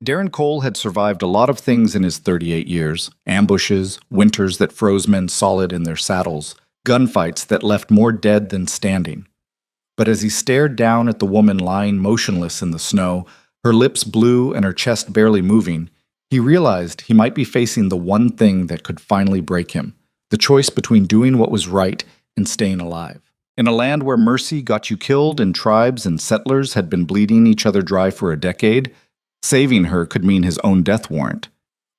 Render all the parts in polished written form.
Darren Cole had survived a lot of things in his 38 years: ambushes, winters that froze men solid in their saddles, gunfights that left more dead than standing. But as he stared down at the woman lying motionless in the snow, her lips blue and her chest barely moving, he realized he might be facing the one thing that could finally break him: the choice between doing what was right and staying alive. In a land where mercy got you killed and tribes and settlers had been bleeding each other dry for a decade, saving her could mean his own death warrant.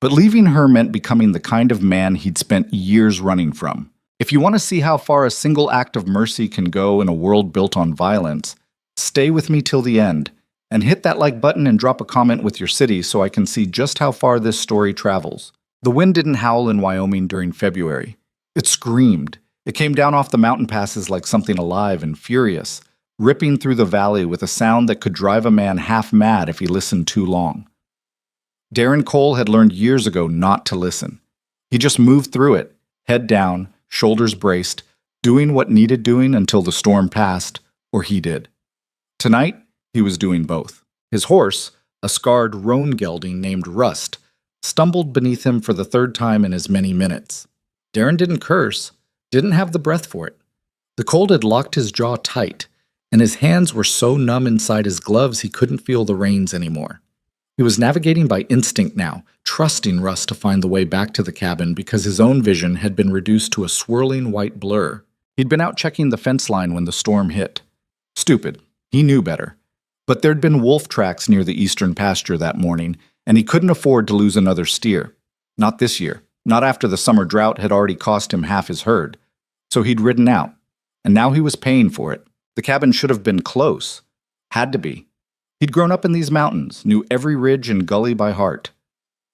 But leaving her meant becoming the kind of man he'd spent years running from. If you want to see how far a single act of mercy can go in a world built on violence, stay with me till the end, and hit that like button and drop a comment with your city so I can see just how far this story travels. The wind didn't howl in Wyoming during February. It screamed. It came down off the mountain passes like something alive and furious, ripping through the valley with a sound that could drive a man half mad if he listened too long. Darren Cole had learned years ago not to listen. He just moved through it, head down, shoulders braced, doing what needed doing until the storm passed, or he did. Tonight, he was doing both. His horse, a scarred roan gelding named Rust, stumbled beneath him for the third time in as many minutes. Darren didn't curse, didn't have the breath for it. The cold had locked his jaw tight, and his hands were so numb inside his gloves he couldn't feel the reins anymore. He was navigating by instinct now, trusting Russ to find the way back to the cabin because his own vision had been reduced to a swirling white blur. He'd been out checking the fence line when the storm hit. Stupid. He knew better. But there'd been wolf tracks near the eastern pasture that morning, and he couldn't afford to lose another steer. Not this year. Not after the summer drought had already cost him half his herd. So he'd ridden out, and now he was paying for it. The cabin should have been close. Had to be. He'd grown up in these mountains, knew every ridge and gully by heart.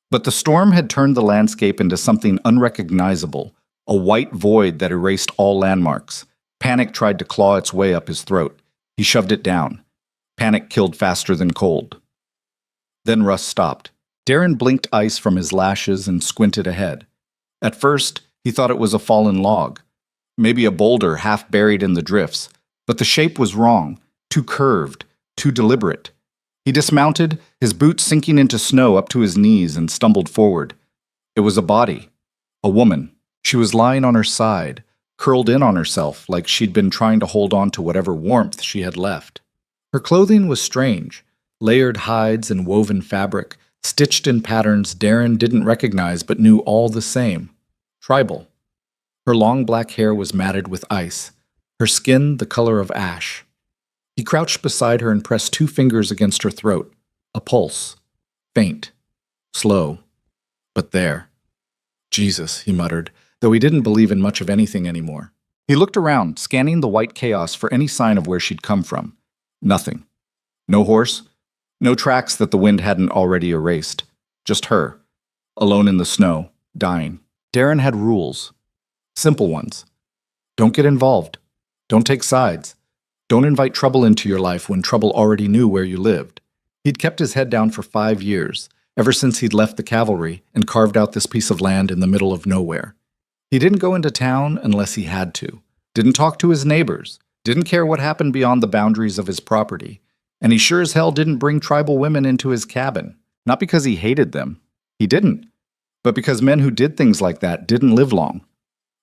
But the storm had turned the landscape into something unrecognizable, a white void that erased all landmarks. Panic tried to claw its way up his throat. He shoved it down. Panic killed faster than cold. Then Russ stopped. Darren blinked ice from his lashes and squinted ahead. At first, he thought it was a fallen log, maybe a boulder half buried in the drifts, but the shape was wrong, too curved, too deliberate. He dismounted, his boots sinking into snow up to his knees, and stumbled forward. It was a body. A woman. She was lying on her side, curled in on herself like she'd been trying to hold on to whatever warmth she had left. Her clothing was strange, layered hides and woven fabric, stitched in patterns Darren didn't recognize but knew all the same. Tribal. Her long black hair was matted with ice, her skin the color of ash. He crouched beside her and pressed 2 fingers against her throat. A pulse. Faint. Slow. But there. Jesus, he muttered, though he didn't believe in much of anything anymore. He looked around, scanning the white chaos for any sign of where she'd come from. Nothing. No horse. No tracks that the wind hadn't already erased. Just her. Alone in the snow. Dying. Darren had rules. Simple ones. Don't get involved. Don't take sides. Don't invite trouble into your life when trouble already knew where you lived. He'd kept his head down for 5 years, ever since he'd left the cavalry and carved out this piece of land in the middle of nowhere. He didn't go into town unless he had to. Didn't talk to his neighbors. Didn't care what happened beyond the boundaries of his property. And he sure as hell didn't bring tribal women into his cabin. Not because he hated them. He didn't. But because men who did things like that didn't live long.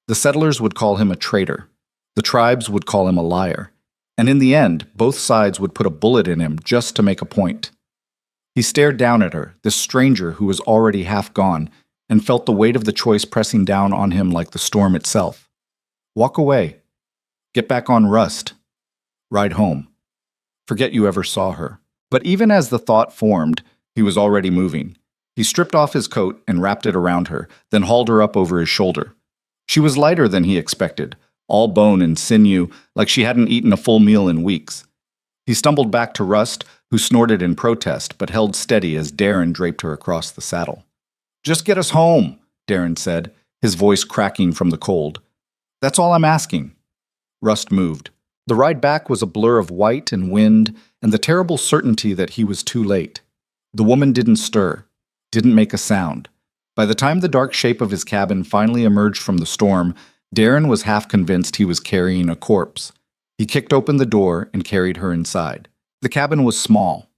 The settlers would call him a traitor. The tribes would call him a liar. And in the end, both sides would put a bullet in him just to make a point. He stared down at her, this stranger who was already half gone, and felt the weight of the choice pressing down on him like the storm itself. Walk away. Get back on Rust. Ride home. Forget you ever saw her. But even as the thought formed, he was already moving. He stripped off his coat and wrapped it around her, then hauled her up over his shoulder. She was lighter than he expected, all bone and sinew, like she hadn't eaten a full meal in weeks. He stumbled back to Rust, who snorted in protest but held steady as Darren draped her across the saddle. "Just get us home," Darren said, his voice cracking from the cold. "That's all I'm asking." Rust moved. The ride back was a blur of white and wind and the terrible certainty that he was too late. The woman didn't stir, didn't make a sound. By the time the dark shape of his cabin finally emerged from the storm, Darren was half convinced he was carrying a corpse. He kicked open the door and carried her inside. The cabin was small.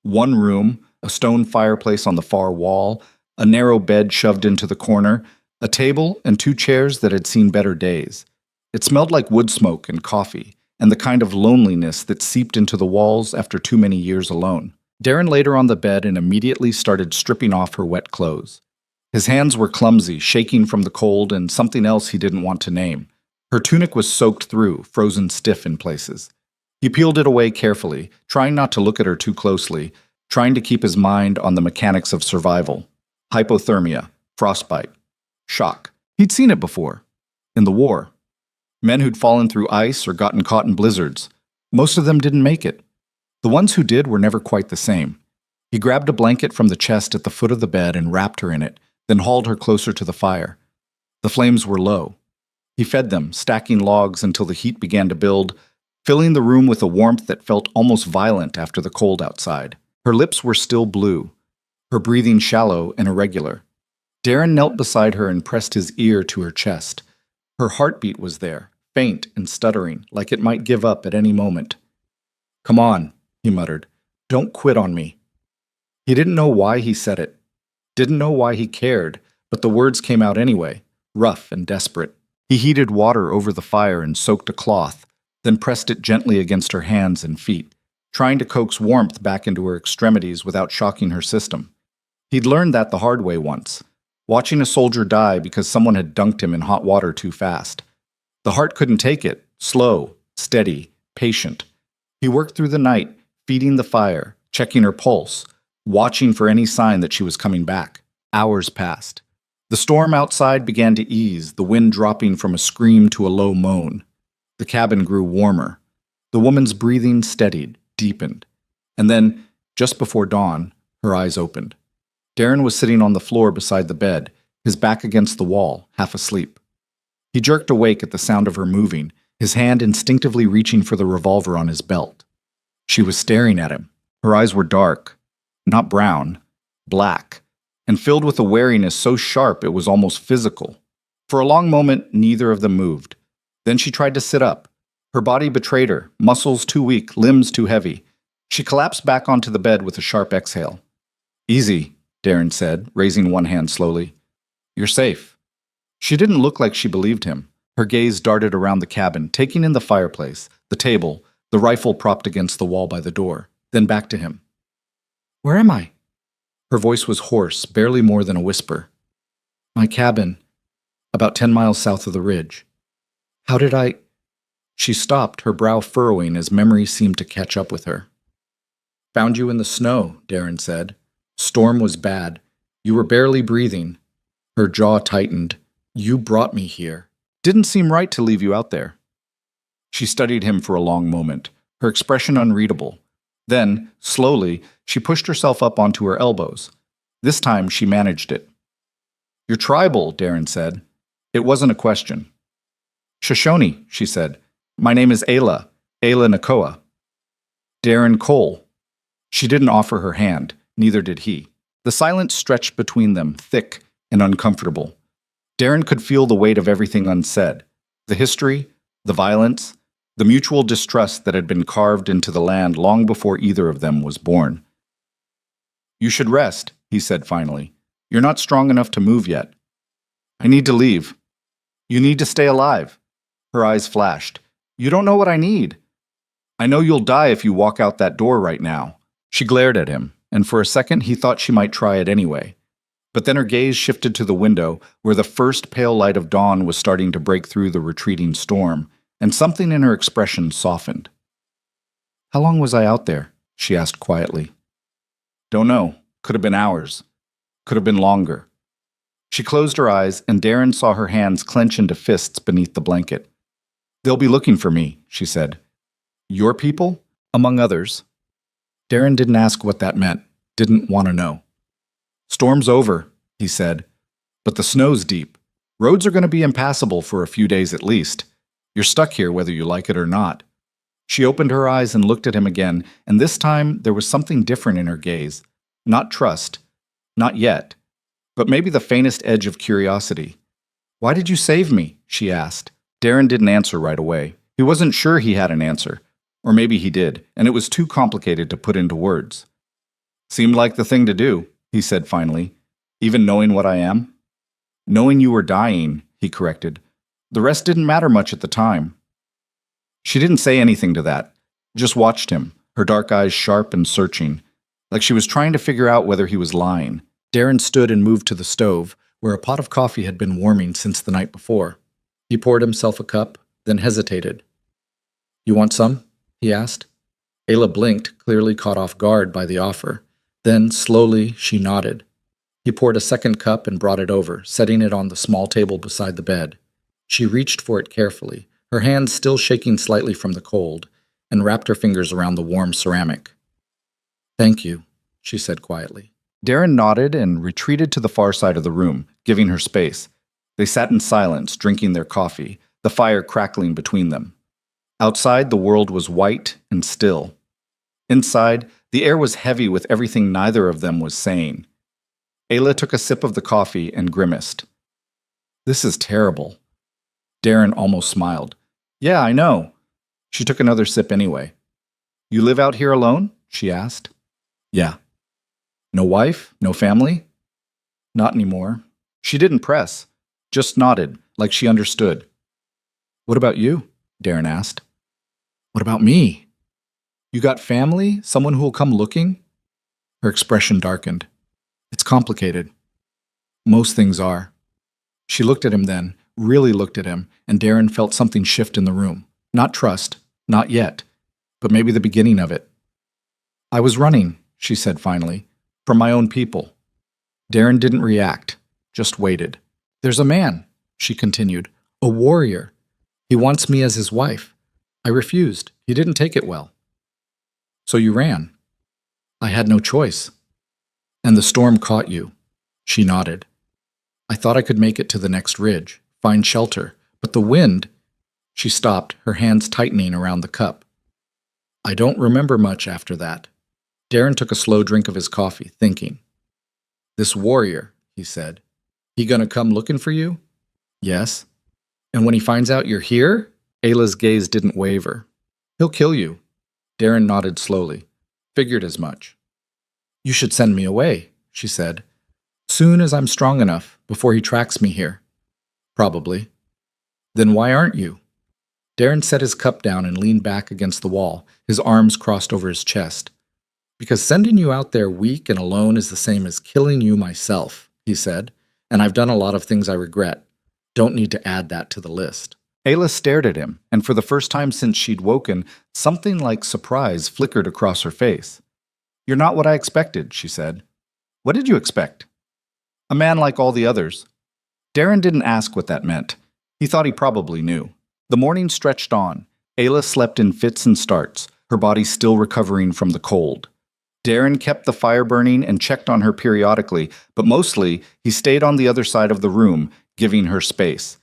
1 room, A stone fireplace on the far wall, a narrow bed shoved into the corner, a table and two chairs that had seen better days. It smelled like wood smoke and coffee, and the kind of loneliness that seeped into the walls after too many years alone. Darren laid her on the bed and immediately started stripping off her wet clothes. His hands were clumsy, shaking from the cold and something else he didn't want to name. Her tunic was soaked through, frozen stiff in places. He peeled it away carefully, trying not to look at her too closely, trying to keep his mind on the mechanics of survival. Hypothermia, frostbite, shock. He'd seen it before. In the war. Men who'd fallen through ice or gotten caught in blizzards. Most of them didn't make it. The ones who did were never quite the same. He grabbed a blanket from the chest at the foot of the bed and wrapped her in it, then hauled her closer to the fire. The flames were low. He fed them, stacking logs until the heat began to build, filling the room with a warmth that felt almost violent after the cold outside. Her lips were still blue, her breathing shallow and irregular. Darren knelt beside her and pressed his ear to her chest. Her heartbeat was there, faint and stuttering, like it might give up at any moment. "Come on," he muttered. "Don't quit on me." He didn't know why he said it, didn't know why he cared, but the words came out anyway, rough and desperate. He heated water over the fire and soaked a cloth, then pressed it gently against her hands and feet, trying to coax warmth back into her extremities without shocking her system. He'd learned that the hard way once, watching a soldier die because someone had dunked him in hot water too fast. The heart couldn't take it, slow, steady, patient. He worked through the night, feeding the fire, checking her pulse, watching for any sign that she was coming back. Hours passed. The storm outside began to ease, the wind dropping from a scream to a low moan. The cabin grew warmer. The woman's breathing steadied, deepened. And then, just before dawn, her eyes opened. Darren was sitting on the floor beside the bed, his back against the wall, half asleep. He jerked awake at the sound of her moving, his hand instinctively reaching for the revolver on his belt. She was staring at him. Her eyes were dark, not brown, black, and filled with a wariness so sharp it was almost physical. For a long moment, neither of them moved. Then she tried to sit up. Her body betrayed her, muscles too weak, limbs too heavy. She collapsed back onto the bed with a sharp exhale. "Easy," Darren said, raising one hand slowly. "You're safe." She didn't look like she believed him. Her gaze darted around the cabin, taking in the fireplace, the table, the rifle propped against the wall by the door, then back to him. "Where am I?" Her voice was hoarse, barely more than a whisper. "My cabin, about 10 miles south of the ridge. How did I—" She stopped, her brow furrowing as memory seemed to catch up with her. "Found you in the snow," Darren said. "Storm was bad. You were barely breathing." Her jaw tightened. "You brought me here. Didn't seem right to leave you out there." She studied him for a long moment, her expression unreadable. Then, slowly, she pushed herself up onto her elbows. This time, she managed it. "You're tribal," Darren said. It wasn't a question. "Shoshone," she said. "My name is Ayla Nakoa." "Darren Cole." She didn't offer her hand, neither did he. The silence stretched between them, thick and uncomfortable. Darren could feel the weight of everything unsaid. The history, the violence, the mutual distrust that had been carved into the land long before either of them was born. "You should rest," he said finally. "You're not strong enough to move yet." "I need to leave." "You need to stay alive." Her eyes flashed. "You don't know what I need." "I know you'll die if you walk out that door right now." She glared at him, and for a second he thought she might try it anyway. But then her gaze shifted to the window, where the first pale light of dawn was starting to break through the retreating storm, and something in her expression softened. "How long was I out there?" she asked quietly. "Don't know. Could have been hours. Could have been longer." She closed her eyes, and Darren saw her hands clench into fists beneath the blanket. "They'll be looking for me," she said. "Your people?" "Among others." Darren didn't ask what that meant, didn't want to know. "Storm's over," he said, "but the snow's deep. Roads are going to be impassable for a few days at least. You're stuck here whether you like it or not." She opened her eyes and looked at him again, and this time there was something different in her gaze. Not trust, not yet, but maybe the faintest edge of curiosity. "Why did you save me?" she asked. Darren didn't answer right away. He wasn't sure he had an answer. Or maybe he did, and it was too complicated to put into words. Seemed like the thing to do, he said finally. Even knowing what I am? Knowing you were dying, he corrected. The rest didn't matter much at the time. She didn't say anything to that, just watched him, her dark eyes sharp and searching, like she was trying to figure out whether he was lying. Darren stood and moved to the stove, where a pot of coffee had been warming since the night before. He poured himself a cup, then hesitated. You want some? He asked. Ayla blinked, clearly caught off guard by the offer. Then, slowly, she nodded. He poured a second cup and brought it over, setting it on the small table beside the bed. She reached for it carefully, her hands still shaking slightly from the cold, and wrapped her fingers around the warm ceramic. Thank you, she said quietly. Darren nodded and retreated to the far side of the room, giving her space. They sat in silence, drinking their coffee, the fire crackling between them. Outside, the world was white and still. Inside, the air was heavy with everything neither of them was saying. Ayla took a sip of the coffee and grimaced. This is terrible. Darren almost smiled. Yeah, I know. She took another sip anyway. You live out here alone? She asked. Yeah. No wife? No family? Not anymore. She didn't press, just nodded, like she understood. What about you? Darren asked. What about me? You got family? Someone who will come looking? Her expression darkened. It's complicated. Most things are. She looked at him then, really looked at him, and Darren felt something shift in the room. Not trust, not yet, but maybe the beginning of it. I was running, she said finally, from my own people. Darren didn't react, just waited. There's a man, she continued, a warrior. He wants me as his wife. I refused. He didn't take it well. So you ran. I had no choice. And the storm caught you. She nodded. I thought I could make it to the next ridge, find shelter, but the wind... She stopped, her hands tightening around the cup. I don't remember much after that. Darren took a slow drink of his coffee, thinking. This warrior, he said. He gonna come looking for you? Yes. And when he finds out you're here? Ayla's gaze didn't waver. He'll kill you. Darren nodded slowly. Figured as much. You should send me away, she said. Soon as I'm strong enough, before he tracks me here. Probably. Then why aren't you? Darren set his cup down and leaned back against the wall, his arms crossed over his chest. Because sending you out there weak and alone is the same as killing you myself, he said, and I've done a lot of things I regret. Don't need to add that to the list. Ayla stared at him, and for the first time since she'd woken, something like surprise flickered across her face. You're not what I expected, she said. What did you expect? A man like all the others. Darren didn't ask what that meant. He thought he probably knew. The morning stretched on. Ayla slept in fits and starts, her body still recovering from the cold. Darren kept the fire burning and checked on her periodically, but mostly he stayed on the other side of the room, giving her space.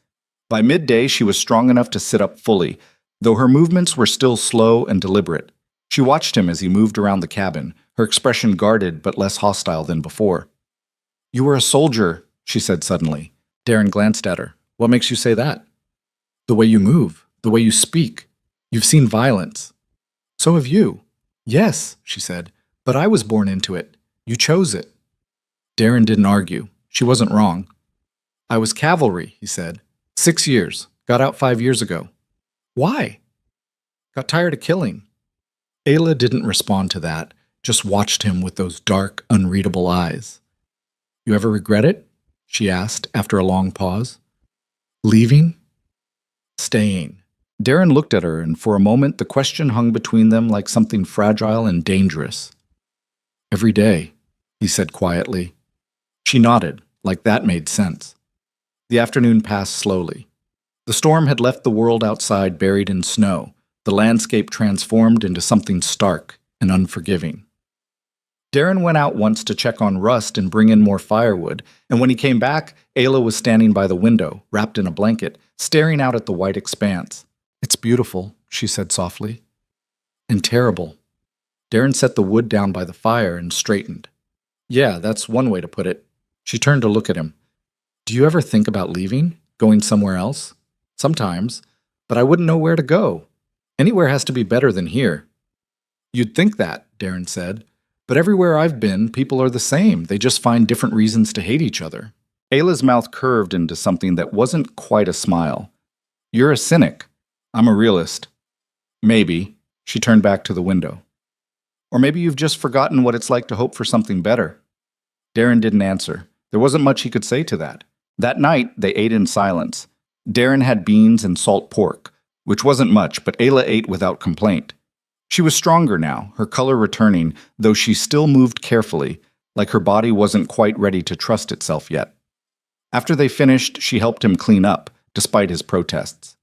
By midday, she was strong enough to sit up fully, though her movements were still slow and deliberate. She watched him as he moved around the cabin, her expression guarded but less hostile than before. You were a soldier, she said suddenly. Darren glanced at her. What makes you say that? The way you move, the way you speak. You've seen violence. So have you. Yes, she said, but I was born into it. You chose it. Darren didn't argue. She wasn't wrong. I was cavalry, he said. 6 years. Got out 5 years ago. Why? Got tired of killing. Ayla didn't respond to that, just watched him with those dark, unreadable eyes. You ever regret it? She asked after a long pause. Leaving? Staying. Darren looked at her, and for a moment the question hung between them like something fragile and dangerous. Every day, he said quietly. She nodded, like that made sense. The afternoon passed slowly. The storm had left the world outside buried in snow, the landscape transformed into something stark and unforgiving. Darren went out once to check on Rust and bring in more firewood, and when he came back, Ayla was standing by the window, wrapped in a blanket, staring out at the white expanse. It's beautiful, she said softly. And terrible. Darren set the wood down by the fire and straightened. Yeah, that's one way to put it. She turned to look at him. Do you ever think about leaving? Going somewhere else? Sometimes, but I wouldn't know where to go. Anywhere has to be better than here. You'd think that, Darren said, But everywhere I've been, people are the same. They just find different reasons to hate each other. Ayla's mouth curved into something that wasn't quite a smile. You're a cynic. I'm a realist. Maybe. She turned back to the window. Or maybe you've just forgotten what it's like to hope for something better. Darren didn't answer. There wasn't much he could say to that. That night, they ate in silence. Darren had beans and salt pork, which wasn't much, but Ayla ate without complaint. She was stronger now, her color returning, though she still moved carefully, like her body wasn't quite ready to trust itself yet. After they finished, she helped him clean up, despite his protests.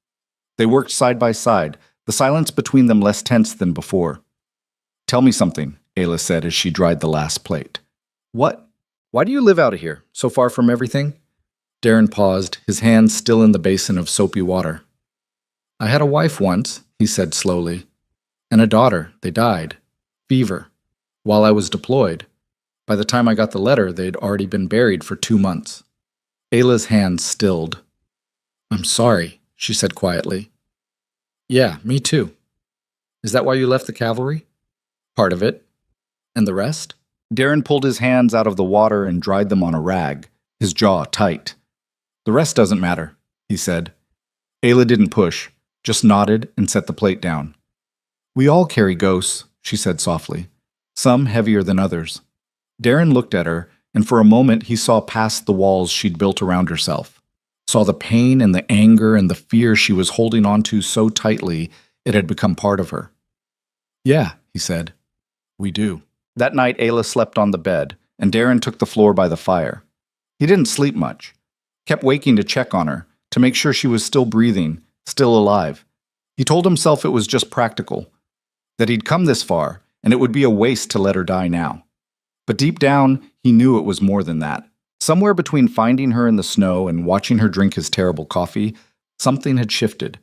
They worked side by side, the silence between them less tense than before. Tell me something, Ayla said as she dried the last plate. What? Why do you live out here, so far from everything? Darren paused, his hands still in the basin of soapy water. I had a wife once, he said slowly, and a daughter. They died. Fever. While I was deployed. By the time I got the letter, they'd already been buried for 2 months. Ayla's hands stilled. I'm sorry, she said quietly. Yeah, me too. Is that why you left the cavalry? Part of it. And the rest? Darren pulled his hands out of the water and dried them on a rag, his jaw tight. The rest doesn't matter, he said. Ayla didn't push, just nodded and set the plate down. We all carry ghosts, she said softly, some heavier than others. Darren looked at her, and for a moment he saw past the walls she'd built around herself, saw the pain and the anger and the fear she was holding onto so tightly it had become part of her. Yeah, he said. We do. That night Ayla slept on the bed, and Darren took the floor by the fire. He didn't sleep much, kept waking to check on her, to make sure she was still breathing, still alive. He told himself it was just practical, that he'd come this far, and it would be a waste to let her die now. But deep down, he knew it was more than that. Somewhere between finding her in the snow and watching her drink his terrible coffee, something had shifted.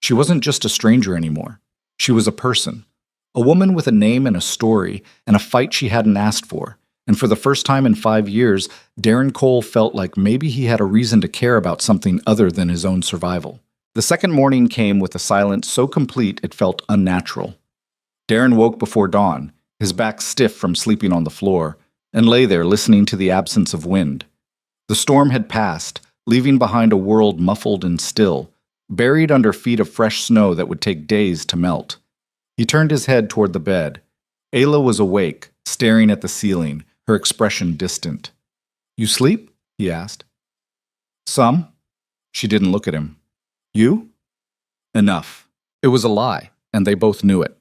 She wasn't just a stranger anymore. She was a person. A woman with a name and a story, and a fight she hadn't asked for. And for the first time in 5 years, Darren Cole felt like maybe he had a reason to care about something other than his own survival. The second morning came with a silence so complete it felt unnatural. Darren woke before dawn, his back stiff from sleeping on the floor, and lay there listening to the absence of wind. The storm had passed, leaving behind a world muffled and still, buried under feet of fresh snow that would take days to melt. He turned his head toward the bed. Ayla was awake, staring at the ceiling, her expression distant. You sleep? He asked. Some. She didn't look at him. You? Enough. It was a lie, and they both knew it.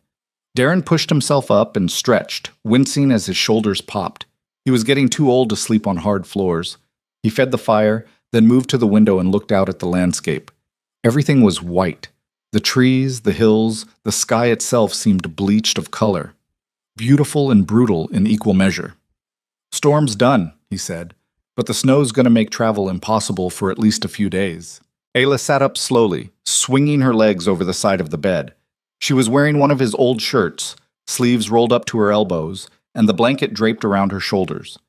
Darren pushed himself up and stretched, wincing as his shoulders popped. He was getting too old to sleep on hard floors. He fed the fire, then moved to the window and looked out at the landscape. Everything was white. The trees, the hills, the sky itself seemed bleached of color. Beautiful and brutal in equal measure. Storm's done, he said, but the snow's going to make travel impossible for at least a few days. Ayla sat up slowly, swinging her legs over the side of the bed. She was wearing one of his old shirts, sleeves rolled up to her elbows, and the blanket draped around her shoulders.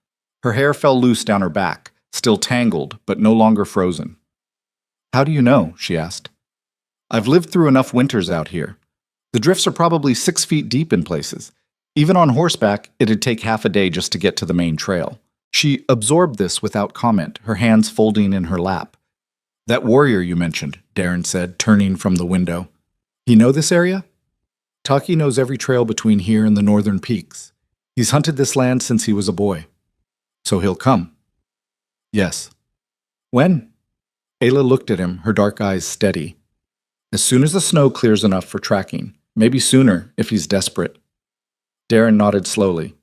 Her hair fell loose down her back, still tangled, but no longer frozen. How do you know? She asked. I've lived through enough winters out here. The drifts are probably 6 feet deep in places. Even on horseback, it'd take half a day just to get to the main trail. She absorbed this without comment, her hands folding in her lap. That warrior you mentioned, Darren said, turning from the window. He know this area? Taki knows every trail between here and the northern peaks. He's hunted this land since he was a boy. So he'll come. Yes. When? Ayla looked at him, her dark eyes steady. As soon as the snow clears enough for tracking, maybe sooner if he's desperate. Darren nodded slowly.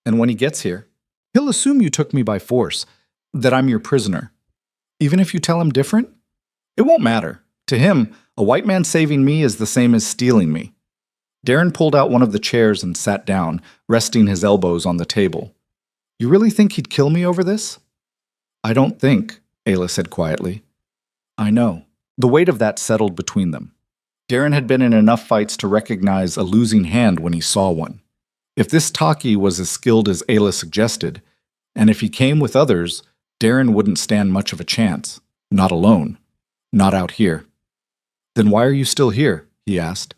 And when he gets here, he'll assume you took me by force, that I'm your prisoner. Even if you tell him different? It won't matter. To him, a white man saving me is the same as stealing me. Darren pulled out one of the chairs and sat down, resting his elbows on the table. You really think he'd kill me over this? I don't think, Ayla said quietly. I know. The weight of that settled between them. Darren had been in enough fights to recognize a losing hand when he saw one. If this Taki was as skilled as Ayla suggested, and if he came with others, Darren wouldn't stand much of a chance. Not alone. Not out here. Then why are you still here? He asked.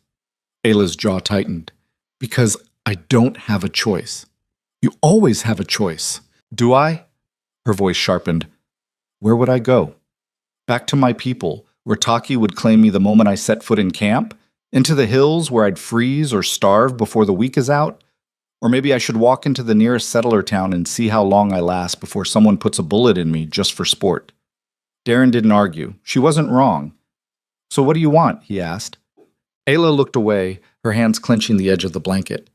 Ayla's jaw tightened. Because I don't have a choice. You always have a choice. Do I? Her voice sharpened. Where would I go? Back to my people, where Taki would claim me the moment I set foot in camp? Into the hills where I'd freeze or starve before the week is out? Or maybe I should walk into the nearest settler town and see how long I last before someone puts a bullet in me just for sport. Darren didn't argue. She wasn't wrong. So what do you want? He asked. Ayla looked away, her hands clenching the edge of the blanket.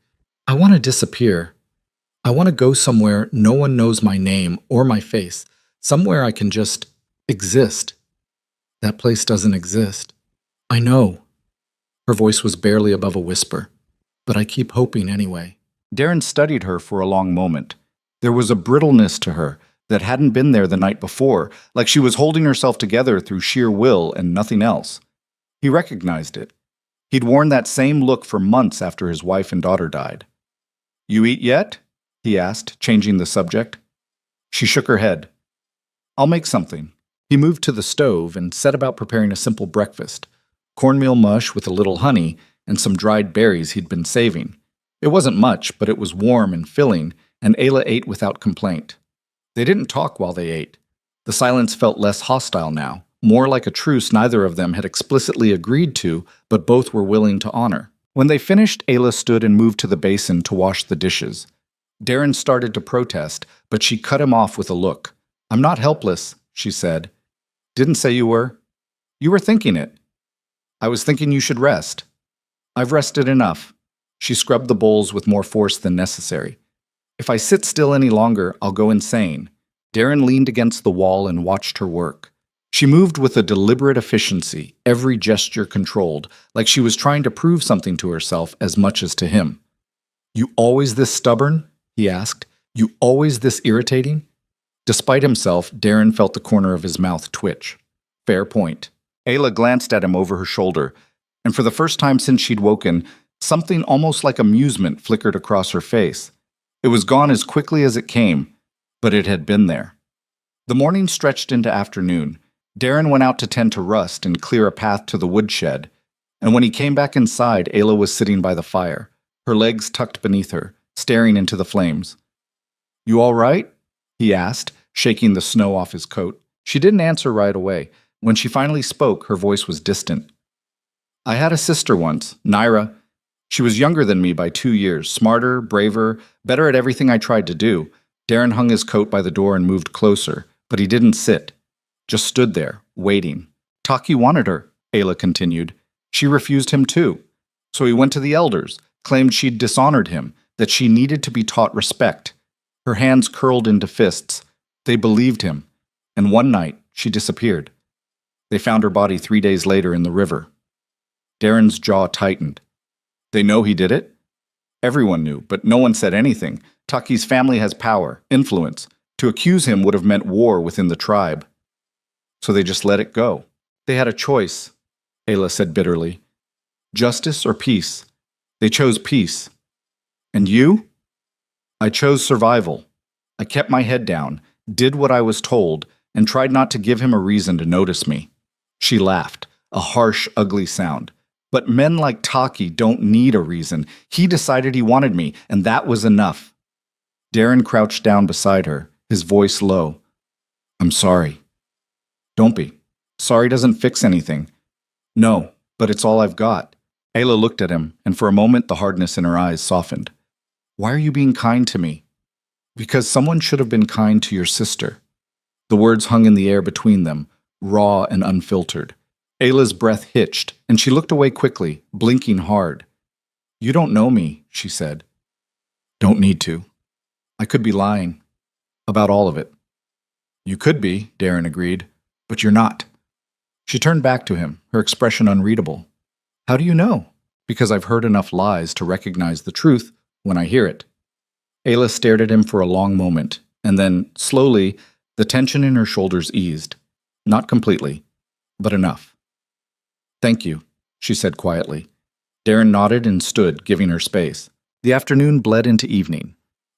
I want to disappear. I want to go somewhere no one knows my name or my face. Somewhere I can just exist. That place doesn't exist. I know. Her voice was barely above a whisper. But I keep hoping anyway. Darren studied her for a long moment. There was a brittleness to her that hadn't been there the night before, like she was holding herself together through sheer will and nothing else. He recognized it. He'd worn that same look for months after his wife and daughter died. You eat yet? He asked, changing the subject. She shook her head. I'll make something. He moved to the stove and set about preparing a simple breakfast. Cornmeal mush with a little honey and some dried berries he'd been saving. It wasn't much, but it was warm and filling, and Ayla ate without complaint. They didn't talk while they ate. The silence felt less hostile now, more like a truce neither of them had explicitly agreed to, but both were willing to honor. When they finished, Ayla stood and moved to the basin to wash the dishes. Darren started to protest, but she cut him off with a look. I'm not helpless, she said. Didn't say you were. You were thinking it. I was thinking you should rest. I've rested enough. She scrubbed the bowls with more force than necessary. If I sit still any longer, I'll go insane. Darren leaned against the wall and watched her work. She moved with a deliberate efficiency, every gesture controlled, like she was trying to prove something to herself as much as to him. You always this stubborn? He asked. You always this irritating? Despite himself, Darren felt the corner of his mouth twitch. Fair point. Ayla glanced at him over her shoulder, and for the first time since she'd woken, something almost like amusement flickered across her face. It was gone as quickly as it came, but it had been there. The morning stretched into afternoon. Darren went out to tend to rust and clear a path to the woodshed, and when he came back inside, Ayla was sitting by the fire, her legs tucked beneath her, staring into the flames. You all right? He asked, shaking the snow off his coat. She didn't answer right away. When she finally spoke, her voice was distant. I had a sister once, Naira. She was younger than me by 2 years, smarter, braver, better at everything I tried to do. Darren hung his coat by the door and moved closer, but he didn't sit. Just stood there, waiting. Taki wanted her, Ayla continued. She refused him too. So he went to the elders, claimed she'd dishonored him, that she needed to be taught respect. Her hands curled into fists. They believed him. And one night, she disappeared. They found her body 3 days later in the river. Darren's jaw tightened. They know he did it? Everyone knew, but no one said anything. Taki's family has power, influence. To accuse him would have meant war within the tribe. So they just let it go. They had a choice, Ayla said bitterly. Justice or peace. They chose peace. And you? I chose survival. I kept my head down, did what I was told, and tried not to give him a reason to notice me. She laughed, a harsh, ugly sound. But men like Taki don't need a reason. He decided he wanted me, and that was enough. Darren crouched down beside her, his voice low. I'm sorry. Don't be. Sorry doesn't fix anything. No, but it's all I've got. Ayla looked at him, and for a moment the hardness in her eyes softened. Why are you being kind to me? Because someone should have been kind to your sister. The words hung in the air between them, raw and unfiltered. Ayla's breath hitched, and she looked away quickly, blinking hard. You don't know me, she said. Don't need to. I could be lying. About all of it. You could be, Darren agreed, but you're not. She turned back to him, her expression unreadable. How do you know? Because I've heard enough lies to recognize the truth when I hear it. Ayla stared at him for a long moment, and then, slowly, the tension in her shoulders eased. Not completely, but enough. Thank you, she said quietly. Darren nodded and stood, giving her space. The afternoon bled into evening.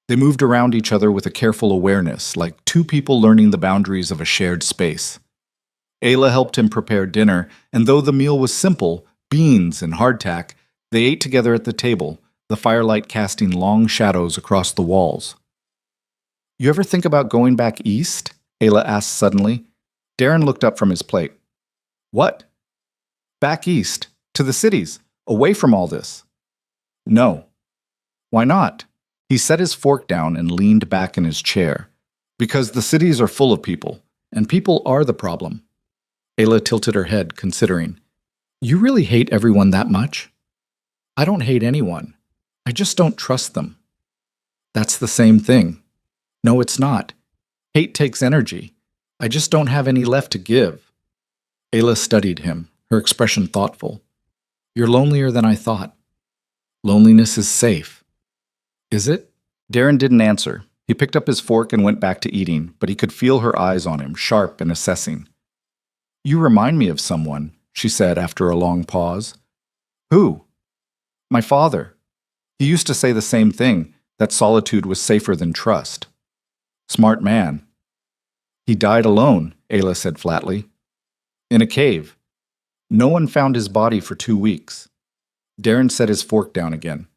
They moved around each other with a careful awareness, like two people learning the boundaries of a shared space. Ayla helped him prepare dinner, and though the meal was simple, beans and hardtack, they ate together at the table, the firelight casting long shadows across the walls. You ever think about going back east? Ayla asked suddenly. Darren looked up from his plate. What? Back east, to the cities, away from all this. No. Why not? He set his fork down and leaned back in his chair. Because the cities are full of people, and people are the problem. Ayla tilted her head, considering. You really hate everyone that much? I don't hate anyone. I just don't trust them. That's the same thing. No, it's not. Hate takes energy. I just don't have any left to give. Ayla studied him, her expression thoughtful. You're lonelier than I thought. Loneliness is safe. Is it? Darren didn't answer. He picked up his fork and went back to eating, but he could feel her eyes on him, sharp and assessing. You remind me of someone, she said after a long pause. Who? My father. He used to say the same thing, that solitude was safer than trust. Smart man. He died alone, Ayla said flatly. In a cave. No one found his body for 2 weeks. Darren set his fork down again.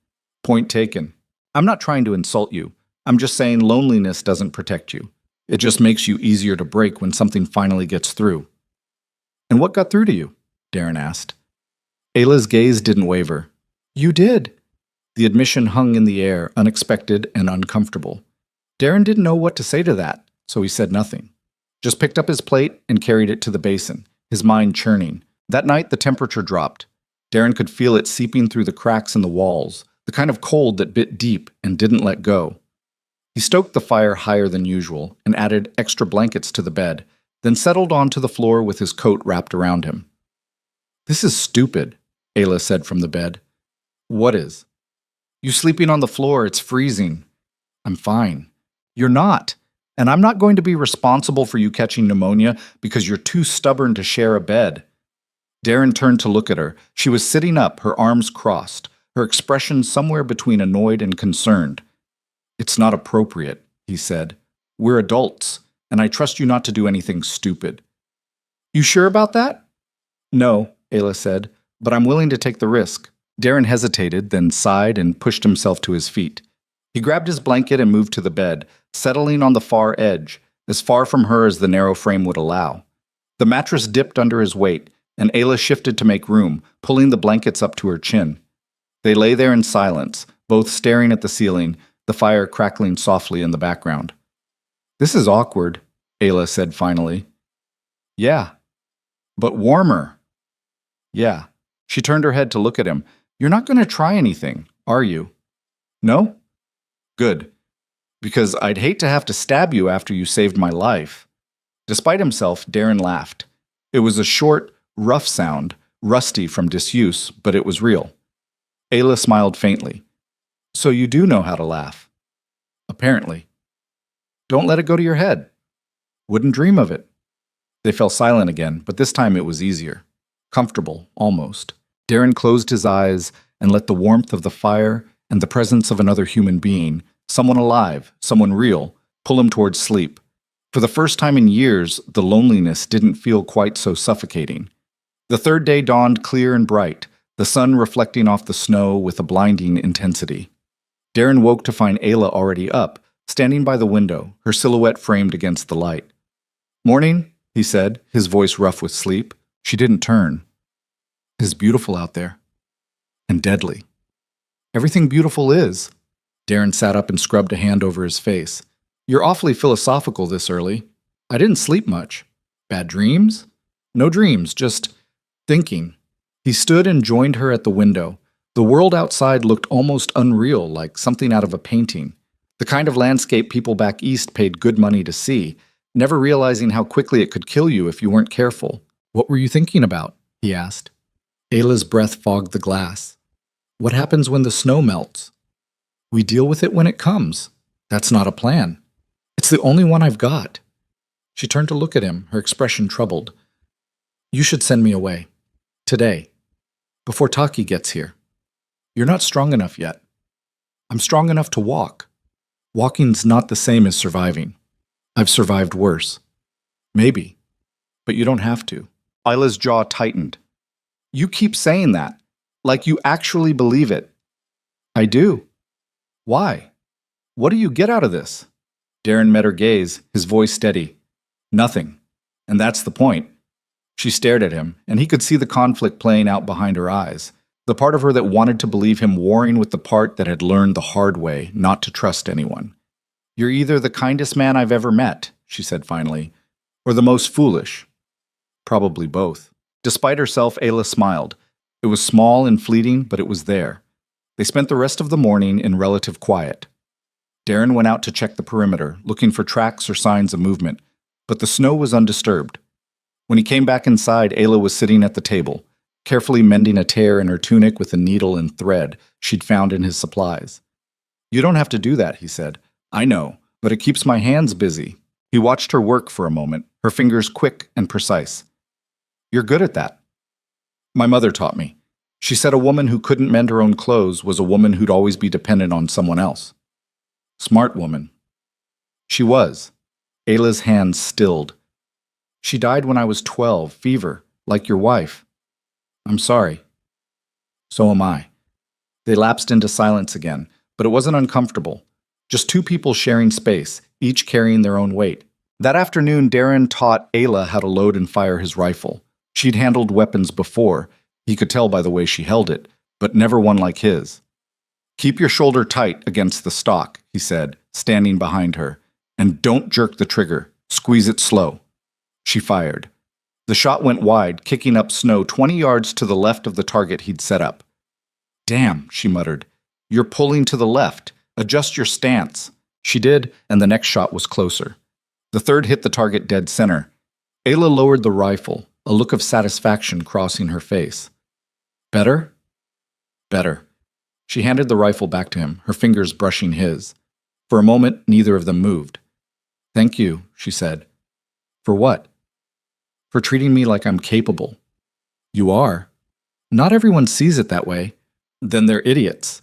Point taken. I'm not trying to insult you. I'm just saying loneliness doesn't protect you. It just makes you easier to break when something finally gets through. And what got through to you? Darren asked. Ayla's gaze didn't waver. You did. The admission hung in the air, unexpected and uncomfortable. Darren didn't know what to say to that, so he said nothing. Just picked up his plate and carried it to the basin, his mind churning. That night the temperature dropped. Darren could feel it seeping through the cracks in the walls, the kind of cold that bit deep and didn't let go. He stoked the fire higher than usual and added extra blankets to the bed, then settled onto the floor with his coat wrapped around him. This is stupid, Ayla said from the bed. What is? You sleeping on the floor, it's freezing. I'm fine. You're not. And I'm not going to be responsible for you catching pneumonia because you're too stubborn to share a bed. Darren turned to look at her. She was sitting up, her arms crossed, her expression somewhere between annoyed and concerned. It's not appropriate, he said. We're adults, and I trust you not to do anything stupid. You sure about that? No, Ayla said, but I'm willing to take the risk. Darren hesitated, then sighed and pushed himself to his feet. He grabbed his blanket and moved to the bed, settling on the far edge, as far from her as the narrow frame would allow. The mattress dipped under his weight, and Ayla shifted to make room, pulling the blankets up to her chin. They lay there in silence, both staring at the ceiling, the fire crackling softly in the background. This is awkward, Ayla said finally. Yeah. But warmer. Yeah. She turned her head to look at him. You're not going to try anything, are you? No? Good. Because I'd hate to have to stab you after you saved my life. Despite himself, Darren laughed. It was a short, rough sound, rusty from disuse, but it was real. Ayla smiled faintly. So you do know how to laugh. Apparently. Don't let it go to your head. Wouldn't dream of it. They fell silent again, but this time it was easier. Comfortable, almost. Darren closed his eyes and let the warmth of the fire and the presence of another human being, someone alive, someone real, pull him towards sleep. For the first time in years, the loneliness didn't feel quite so suffocating. The third day dawned clear and bright, the sun reflecting off the snow with a blinding intensity. Darren woke to find Ayla already up, standing by the window, her silhouette framed against the light. Morning, he said, his voice rough with sleep. She didn't turn. It is beautiful out there. And deadly. Everything beautiful is. Darren sat up and scrubbed a hand over his face. You're awfully philosophical this early. I didn't sleep much. Bad dreams? No dreams, just thinking. He stood and joined her at the window. The world outside looked almost unreal, like something out of a painting. The kind of landscape people back east paid good money to see, never realizing how quickly it could kill you if you weren't careful. What were you thinking about? He asked. Ayla's breath fogged the glass. What happens when the snow melts? We deal with it when it comes. That's not a plan. It's the only one I've got. She turned to look at him, her expression troubled. You should send me away. Today. Before Taki gets here. You're not strong enough yet. I'm strong enough to walk. Walking's not the same as surviving. I've survived worse. Maybe. But you don't have to. Ayla's jaw tightened. You keep saying that. Like you actually believe it. I do. Why? What do you get out of this? Darren met her gaze, his voice steady. Nothing. And that's the point. She stared at him, and he could see the conflict playing out behind her eyes. The part of her that wanted to believe him warring with the part that had learned the hard way not to trust anyone. You're either the kindest man I've ever met, she said finally, or the most foolish. Probably both. Despite herself, Ayla smiled. It was small and fleeting, but it was there. They spent the rest of the morning in relative quiet. Darren went out to check the perimeter, looking for tracks or signs of movement, but the snow was undisturbed. When he came back inside, Ayla was sitting at the table, carefully mending a tear in her tunic with a needle and thread she'd found in his supplies. You don't have to do that, he said. I know, but it keeps my hands busy. He watched her work for a moment, her fingers quick and precise. You're good at that. My mother taught me. She said a woman who couldn't mend her own clothes was a woman who'd always be dependent on someone else. Smart woman. She was. Ayla's hands stilled. She died when I was 12, fever, like your wife. I'm sorry. So am I. They lapsed into silence again, but it wasn't uncomfortable. Just two people sharing space, each carrying their own weight. That afternoon, Darren taught Ayla how to load and fire his rifle. She'd handled weapons before, he could tell by the way she held it, but never one like his. Keep your shoulder tight against the stock, he said, standing behind her, and don't jerk the trigger. Squeeze it slow. She fired. The shot went wide, kicking up snow 20 yards to the left of the target he'd set up. Damn, she muttered. You're pulling to the left. Adjust your stance. She did, and the next shot was closer. The third hit the target dead center. Ayla lowered the rifle, a look of satisfaction crossing her face. Better? Better. She handed the rifle back to him, her fingers brushing his. For a moment, neither of them moved. Thank you, she said. For what? For treating me like I'm capable. You are. Not everyone sees it that way. Then they're idiots.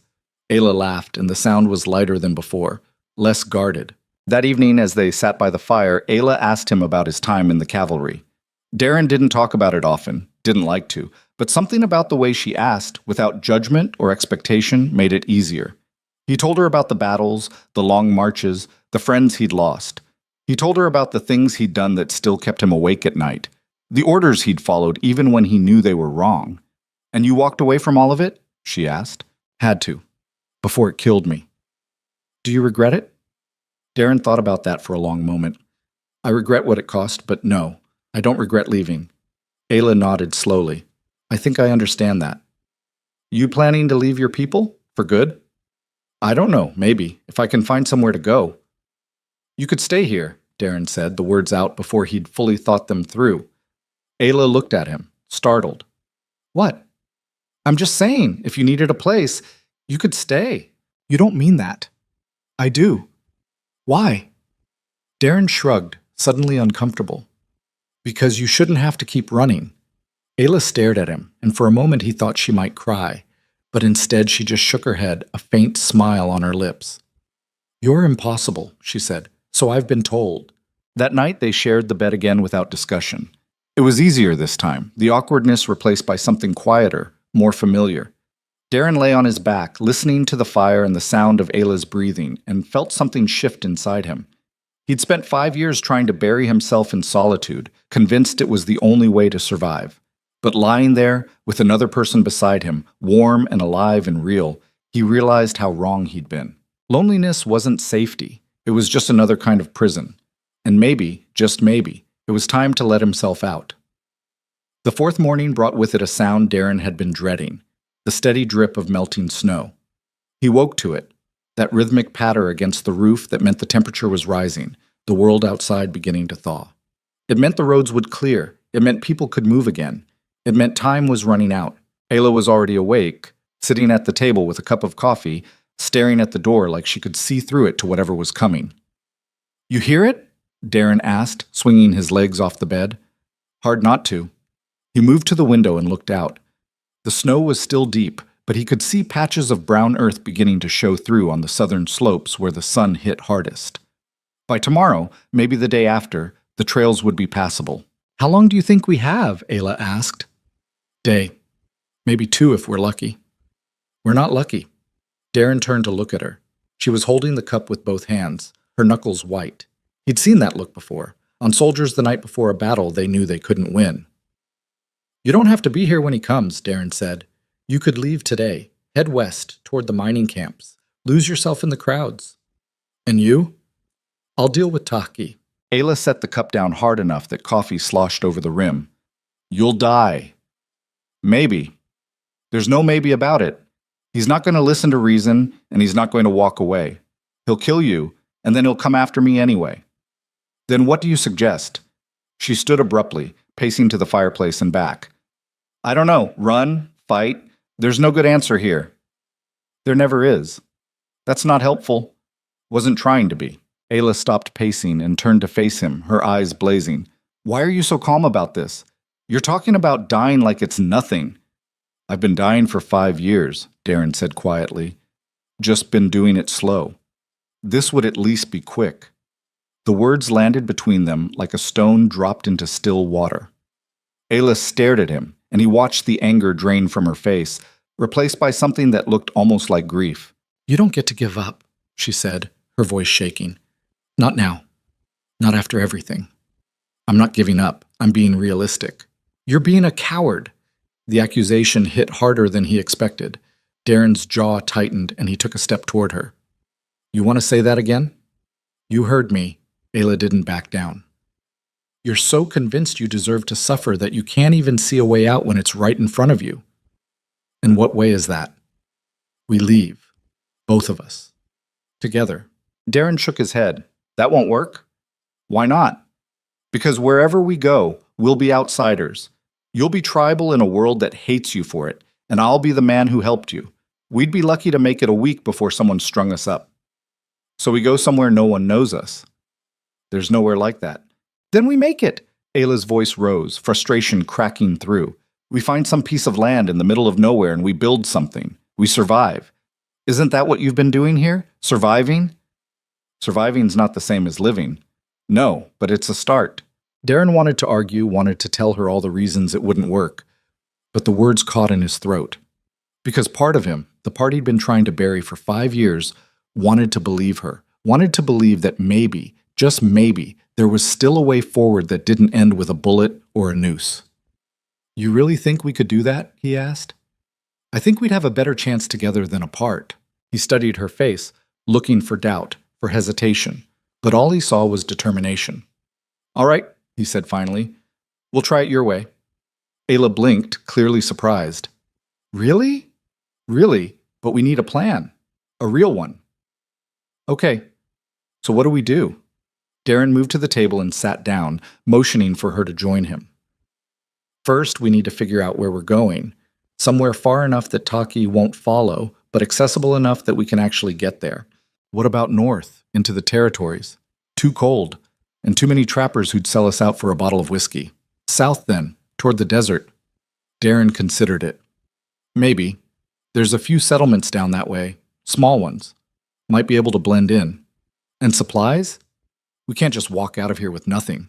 Ayla laughed, and the sound was lighter than before, less guarded. That evening, as they sat by the fire, Ayla asked him about his time in the cavalry. Darren didn't talk about it often, didn't like to, but something about the way she asked, without judgment or expectation, made it easier. He told her about the battles, the long marches, the friends he'd lost. He told her about the things he'd done that still kept him awake at night, the orders he'd followed even when he knew they were wrong. And you walked away from all of it? She asked. Had to. Before it killed me. Do you regret it? Darren thought about that for a long moment. I regret what it cost, but no, I don't regret leaving. Ayla nodded slowly. I think I understand that. You planning to leave your people? For good? I don't know, maybe, if I can find somewhere to go. You could stay here, Darren said, the words out before he'd fully thought them through. Ayla looked at him, startled. What? I'm just saying, if you needed a place, you could stay. You don't mean that. I do. Why? Darren shrugged, suddenly uncomfortable. Because you shouldn't have to keep running. Ayla stared at him, and for a moment he thought she might cry, but instead she just shook her head, a faint smile on her lips. You're impossible, she said, so I've been told. That night they shared the bed again without discussion. It was easier this time, the awkwardness replaced by something quieter, more familiar. Darren lay on his back, listening to the fire and the sound of Ayla's breathing, and felt something shift inside him. He'd spent 5 years trying to bury himself in solitude, convinced it was the only way to survive. But lying there, with another person beside him, warm and alive and real, he realized how wrong he'd been. Loneliness wasn't safety. It was just another kind of prison. And maybe, just maybe, it was time to let himself out. The fourth morning brought with it a sound Darren had been dreading, the steady drip of melting snow. He woke to it, that rhythmic patter against the roof that meant the temperature was rising, the world outside beginning to thaw. It meant the roads would clear. It meant people could move again. It meant time was running out. Ayla was already awake, sitting at the table with a cup of coffee, staring at the door like she could see through it to whatever was coming. You hear it? Darren asked, swinging his legs off the bed. Hard not to. He moved to the window and looked out. The snow was still deep, but he could see patches of brown earth beginning to show through on the southern slopes where the sun hit hardest. By tomorrow, maybe the day after, the trails would be passable. How long do you think we have? Ayla asked. Day. Maybe 2 if we're lucky. We're not lucky. Darren turned to look at her. She was holding the cup with both hands, her knuckles white. He'd seen that look before. On soldiers the night before a battle they knew they couldn't win. "You don't have to be here when he comes," Darren said. "You could leave today. Head west, toward the mining camps. Lose yourself in the crowds." "And you?" "I'll deal with Taki." Ayla set the cup down hard enough that coffee sloshed over the rim. "You'll die." "Maybe." "There's no maybe about it. He's not going to listen to reason, and he's not going to walk away. He'll kill you, and then he'll come after me anyway." "Then what do you suggest?" She stood abruptly, pacing to the fireplace and back. "I don't know. Run? Fight? There's no good answer here." "There never is." "That's not helpful." "Wasn't trying to be." Ayla stopped pacing and turned to face him, her eyes blazing. "Why are you so calm about this? You're talking about dying like it's nothing." "I've been dying for 5 years," Darren said quietly. "Just been doing it slow. This would at least be quick." The words landed between them like a stone dropped into still water. Ayla stared at him, and he watched the anger drain from her face, replaced by something that looked almost like grief. "You don't get to give up," she said, her voice shaking. "Not now. Not after everything. I'm not giving up. I'm being realistic. You're being a coward." The accusation hit harder than he expected. Darren's jaw tightened, and he took a step toward her. "You want to say that again?" "You heard me." Ayla didn't back down. "You're so convinced you deserve to suffer that you can't even see a way out when it's right in front of you." "And what way is that?" "We leave. Both of us. Together." Darren shook his head. "That won't work." "Why not?" "Because wherever we go, we'll be outsiders. You'll be tribal in a world that hates you for it, and I'll be the man who helped you. We'd be lucky to make it a week before someone strung us up. So we go somewhere no one knows us." "There's nowhere like that." "Then we make it." Ayla's voice rose, frustration cracking through. "We find some piece of land in the middle of nowhere and we build something. We survive. Isn't that what you've been doing here? Surviving?" "Surviving's not the same as living." "No, but it's a start." Darren wanted to argue, wanted to tell her all the reasons it wouldn't work, but the words caught in his throat. Because part of him, the part he'd been trying to bury for 5 years, wanted to believe her, wanted to believe that maybe, just maybe, there was still a way forward that didn't end with a bullet or a noose. "You really think we could do that?" he asked. "I think we'd have a better chance together than apart." He studied her face, looking for doubt, for hesitation, but all he saw was determination. "All right," he said finally. "We'll try it your way." Ayla blinked, clearly surprised. "Really?" "Really, but we need a plan. A real one." "Okay, so what do we do?" Darren moved to the table and sat down, motioning for her to join him. "First, we need to figure out where we're going. Somewhere far enough that Taki won't follow, but accessible enough that we can actually get there. What about north, into the territories? Too cold, and too many trappers who'd sell us out for a bottle of whiskey. South then, toward the desert." Darren considered it. "Maybe. There's a few settlements down that way, small ones. Might be able to blend in. And supplies? We can't just walk out of here with nothing.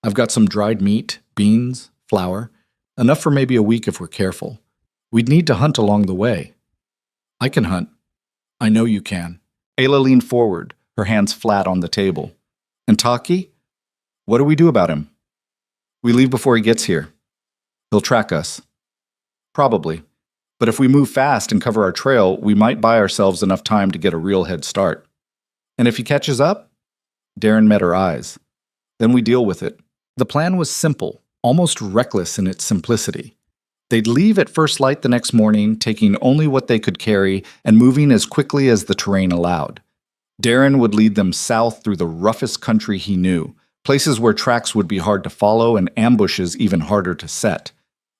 I've got some dried meat, beans, flour, enough for maybe a week if we're careful. We'd need to hunt along the way." "I can hunt." "I know you can." Ayla leaned forward, her hands flat on the table. "And Taki? What do we do about him?" "We leave before he gets here. He'll track us." "Probably. But if we move fast and cover our trail, we might buy ourselves enough time to get a real head start." "And if he catches up?" Darren met her eyes. "Then we deal with it." The plan was simple, almost reckless in its simplicity. They'd leave at first light the next morning, taking only what they could carry and moving as quickly as the terrain allowed. Darren would lead them south through the roughest country he knew, places where tracks would be hard to follow and ambushes even harder to set.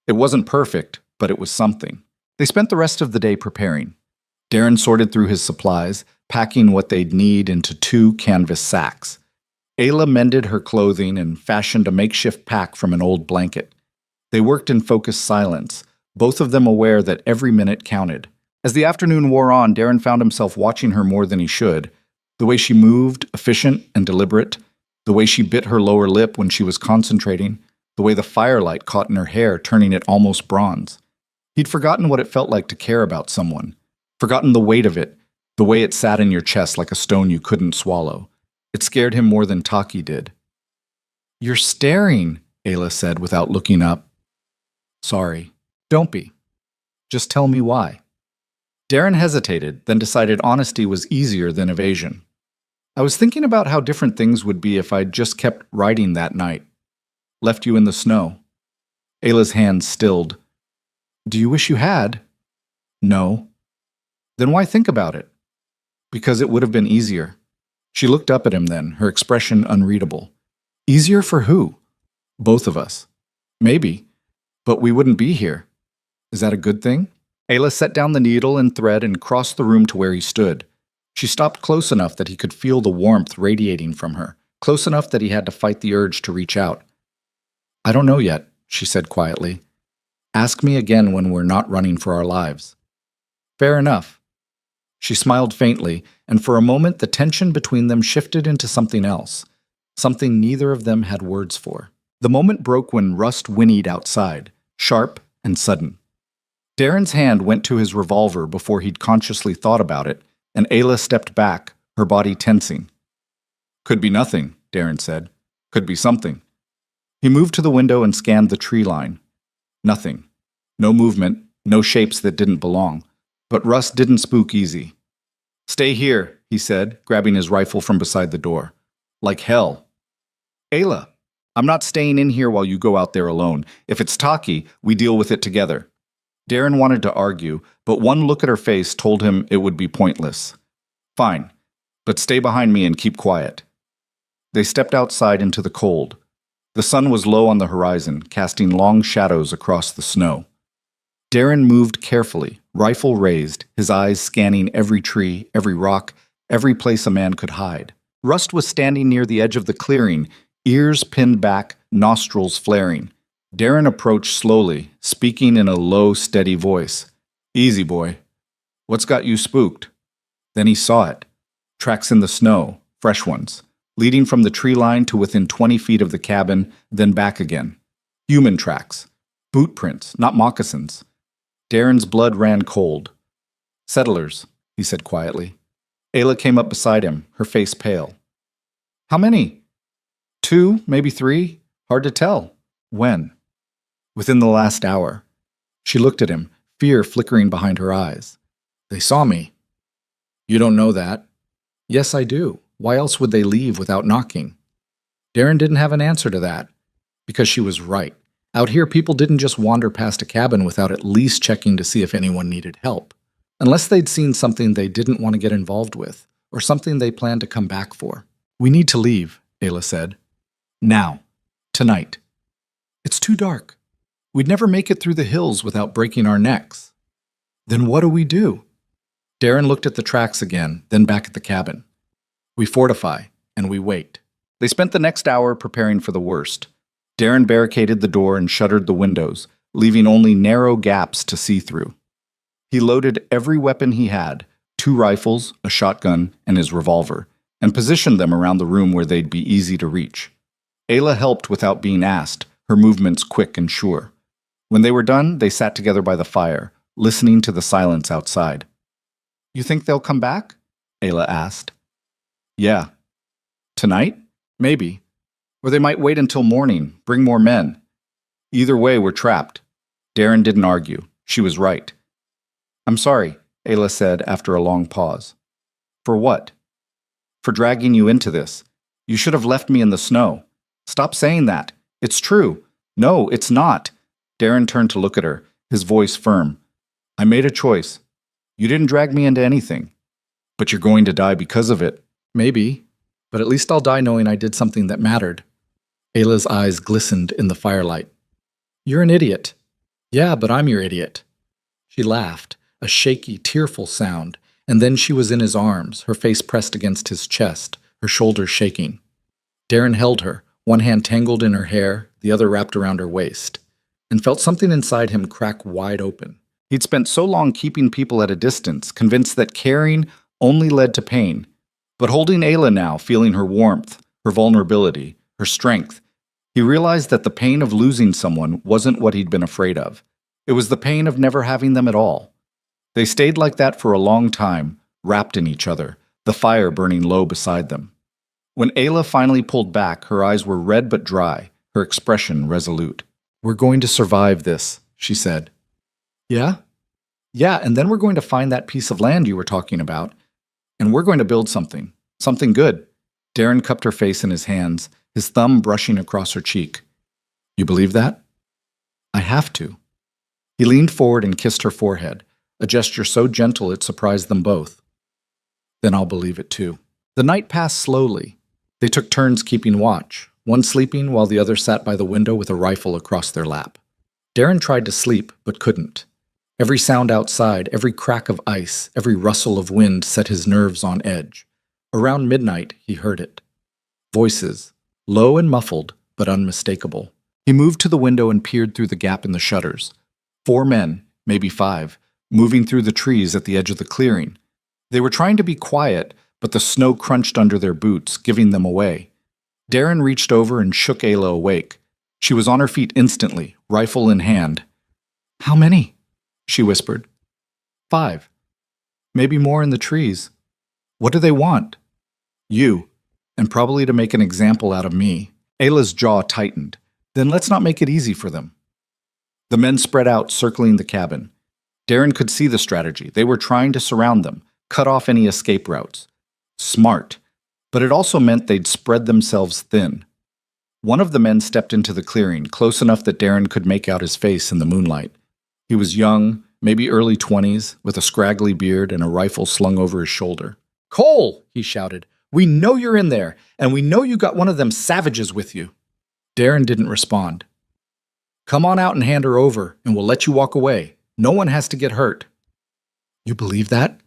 It wasn't perfect, but it was something. They spent the rest of the day preparing. Darren sorted through his supplies, packing what they'd need into 2 canvas sacks. Ayla mended her clothing and fashioned a makeshift pack from an old blanket. They worked in focused silence, both of them aware that every minute counted. As the afternoon wore on, Darren found himself watching her more than he should. The way she moved, efficient and deliberate. The way she bit her lower lip when she was concentrating. The way the firelight caught in her hair, turning it almost bronze. He'd forgotten what it felt like to care about someone. forgotten the weight of it, the way it sat in your chest like a stone you couldn't swallow. It scared him more than Taki did. "You're staring," Ayla said without looking up. "Sorry. Don't be. Just tell me why." Darren hesitated, then decided honesty was easier than evasion. "I was thinking about how different things would be if I'd just kept riding that night. Left you in the snow." Ayla's hands stilled. "Do you wish you had?" "No." "Then why think about it?" "Because it would have been easier." She looked up at him then, her expression unreadable. "Easier for who?" "Both of us." "Maybe. But we wouldn't be here. Is that a good thing?" Ayla set down the needle and thread and crossed the room to where he stood. She stopped close enough that he could feel the warmth radiating from her, close enough that he had to fight the urge to reach out. "I don't know yet," she said quietly. "Ask me again when we're not running for our lives." "Fair enough." She smiled faintly, and for a moment the tension between them shifted into something else, something neither of them had words for. The moment broke when Rust whinnied outside, sharp and sudden. Darren's hand went to his revolver before he'd consciously thought about it, and Ayla stepped back, her body tensing. "Could be nothing," Darren said. "Could be something." He moved to the window and scanned the tree line. Nothing. No movement, no shapes that didn't belong. But Rust didn't spook easy. "Stay here," he said, grabbing his rifle from beside the door. "Like hell." "Ayla, I'm not staying in here while you go out there alone. If it's Taki, we deal with it together." Darren wanted to argue, but one look at her face told him it would be pointless. "Fine, but stay behind me and keep quiet." They stepped outside into the cold. The sun was low on the horizon, casting long shadows across the snow. Darren moved carefully, rifle raised, his eyes scanning every tree, every rock, every place a man could hide. Rust was standing near the edge of the clearing, ears pinned back, nostrils flaring. Darren approached slowly, speaking in a low, steady voice. "Easy, boy. What's got you spooked?" Then he saw it. Tracks in the snow, fresh ones, leading from the tree line to within 20 feet of the cabin, then back again. Human tracks. Boot prints, not moccasins. Darren's blood ran cold. "Settlers," he said quietly. Ayla came up beside him, her face pale. "How many?" "2, maybe 3. Hard to tell." "When?" "Within the last hour." She looked at him, fear flickering behind her eyes. "They saw me." "You don't know that." "Yes, I do. Why else would they leave without knocking?" Darren didn't have an answer to that. Because she was right. Out here, people didn't just wander past a cabin without at least checking to see if anyone needed help. Unless they'd seen something they didn't want to get involved with, or something they planned to come back for. "We need to leave," Ayla said. "Now. Tonight." "It's too dark. We'd never make it through the hills without breaking our necks." "Then what do we do?" Darren looked at the tracks again, then back at the cabin. "We fortify, and we wait." They spent the next hour preparing for the worst. Darren barricaded the door and shuttered the windows, leaving only narrow gaps to see through. He loaded every weapon he had, 2 rifles, a shotgun, and his revolver, and positioned them around the room where they'd be easy to reach. Ayla helped without being asked, her movements quick and sure. When they were done, they sat together by the fire, listening to the silence outside. "You think they'll come back?" Ayla asked. "Yeah." "Tonight? Maybe. Or they might wait until morning, bring more men. Either way, we're trapped." Darren didn't argue. She was right. "I'm sorry," Ayla said after a long pause. "For what?" "For dragging you into this. You should have left me in the snow." "Stop saying that. It's true." "No, it's not." Darren turned to look at her, his voice firm. "I made a choice. You didn't drag me into anything. But you're going to die because of it." "Maybe. But at least I'll die knowing I did something that mattered." Ayla's eyes glistened in the firelight. "You're an idiot." "Yeah, but I'm your idiot." She laughed, a shaky, tearful sound, and then she was in his arms, her face pressed against his chest, her shoulders shaking. Darren held her, one hand tangled in her hair, the other wrapped around her waist, and felt something inside him crack wide open. He'd spent so long keeping people at a distance, convinced that caring only led to pain. But holding Ayla now, feeling her warmth, her vulnerability, her strength, he realized that the pain of losing someone wasn't what he'd been afraid of. It was the pain of never having them at all. They stayed like that for a long time, wrapped in each other, the fire burning low beside them. When Ayla finally pulled back, her eyes were red but dry, her expression resolute. "We're going to survive this," she said. "Yeah? Yeah, and then we're going to find that piece of land you were talking about, and we're going to build something. Something good." Darren cupped her face in his hands, his thumb brushing across her cheek. "You believe that?" "I have to." He leaned forward and kissed her forehead, a gesture so gentle it surprised them both. "Then I'll believe it too." The night passed slowly. They took turns keeping watch, one sleeping while the other sat by the window with a rifle across their lap. Darren tried to sleep, but couldn't. Every sound outside, every crack of ice, every rustle of wind set his nerves on edge. Around midnight, he heard it. Voices, low and muffled, but unmistakable. He moved to the window and peered through the gap in the shutters. 4 men, maybe 5, moving through the trees at the edge of the clearing. They were trying to be quiet, but the snow crunched under their boots, giving them away. Darren reached over and shook Ayla awake. She was on her feet instantly, rifle in hand. "How many?" she whispered. 5. Maybe more in the trees. What do they want? You, and probably to make an example out of me. Ayla's jaw tightened. Then let's not make it easy for them. The men spread out, circling the cabin. Darren could see the strategy. They were trying to surround them, cut off any escape routes. Smart, but it also meant they'd spread themselves thin. One of the men stepped into the clearing, close enough that Darren could make out his face in the moonlight. He was young, maybe early 20s, with a scraggly beard and a rifle slung over his shoulder. "Cole!" he shouted. "We know you're in there, and we know you got one of them savages with you." Darren didn't respond. "Come on out and hand her over, and we'll let you walk away. No one has to get hurt." "You believe that?"